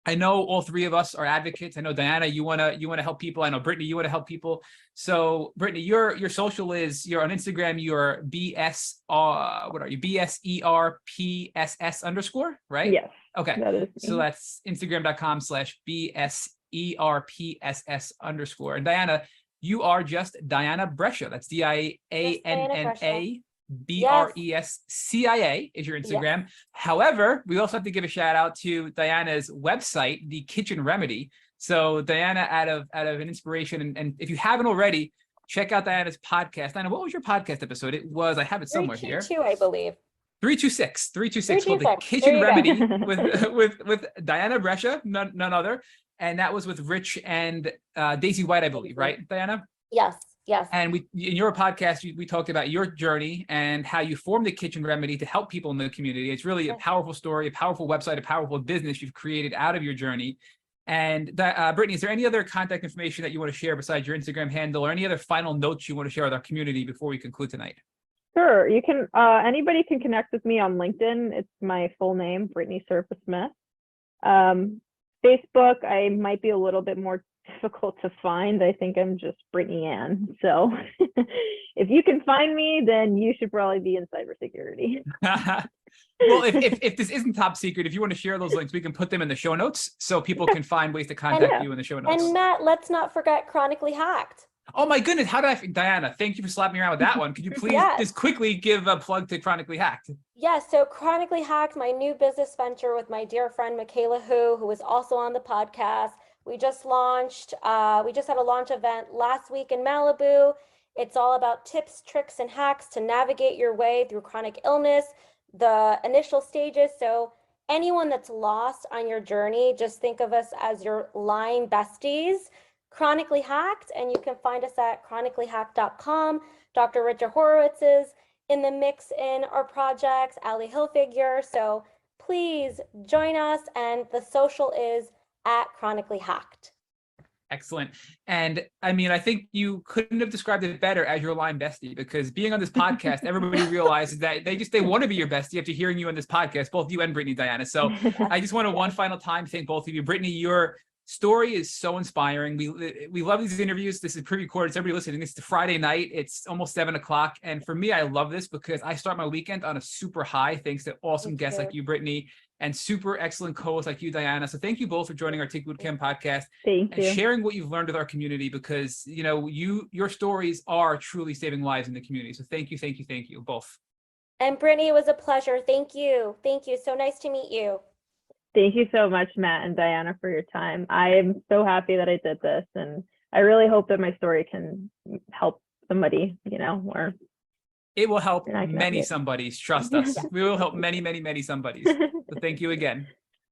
I know all three of us are advocates. I know, Dianna, you want to help people. I know, Britney, you want to help people. So Britney, your social is, you're on Instagram, you're what are you? BSERPSS_, right? Yes. Okay. That is me. So that's Instagram.com/BSERPSS_. And Dianna, you are just Dianna Brescia. That's DIANNA BRESCIA is your Instagram. Yes. However, we also have to give a shout out to Diana's website, The Kitchen Remedy. So Dianna, out of an inspiration, and if you haven't already, check out Diana's podcast. Dianna, what was your podcast episode? It was, I have it somewhere here. 322, I believe. 326 called The Kitchen Remedy with Dianna Brescia, none other. and that was with Rich and Daisy White, I believe, right, Dianna? Yes. Yes. And in your podcast, we talked about your journey and how you formed the Kitchen Remedy to help people in the community. It's really a powerful story, a powerful website, a powerful business you've created out of your journey. And Brittany, is there any other contact information that you want to share besides your Instagram handle, or any other final notes you want to share with our community before we conclude tonight? Sure. You can, anybody can connect with me on LinkedIn. It's my full name, Britney Serpa-Smith. Facebook, I might be a little bit more difficult to find. I think I'm just Brittany Ann. So if you can find me, then you should probably be in cybersecurity. Well, if this isn't top secret, if you want to share those links, we can put them in the show notes so people can find ways to contact you in the show notes. And Matt, let's not forget Chronically Hacked. Oh my goodness, how did Dianna, thank you for slapping me around with that one. Could you please just quickly give a plug to Chronically Hacked? Yes, so Chronically Hacked, my new business venture with my dear friend Michaela who was also on the podcast. We just launched, we just had a launch event last week in Malibu. It's all about tips, tricks, and hacks to navigate your way through chronic illness, the initial stages. So anyone that's lost on your journey, just think of us as your Lyme besties. Chronically Hacked, and you can find us at chronicallyhacked.com. Dr. Richard Horowitz is in the mix in our projects, Ali Hilfiger. So please join us, and the social is at Chronically Hacked. Excellent. And I mean, I think you couldn't have described it better as your Lyme bestie, because being on this podcast, everybody realizes that they want to be your bestie after hearing you on this podcast, both you and Brittany, Dianna. So I just want to one final time thank both of you. Brittany, your story is so inspiring. We love these interviews. This is pre-recorded. It's everybody listening. It's the Friday night. It's almost 7 o'clock. And for me, I love this because I start my weekend on a super high, thanks to awesome guests like you, Brittany, and super excellent co-hosts like you, Dianna. So thank you both for joining our Take Bootcamp podcast and sharing what you've learned with our community, because you know your stories are truly saving lives in the community. So thank you both. And Brittany, it was a pleasure. Thank you. So nice to meet you. Thank you so much, Matt and Dianna, for your time. I am so happy that I did this, and I really hope that my story can help somebody, or it will help many somebodies. Trust us. We will help many somebodies. So thank you again.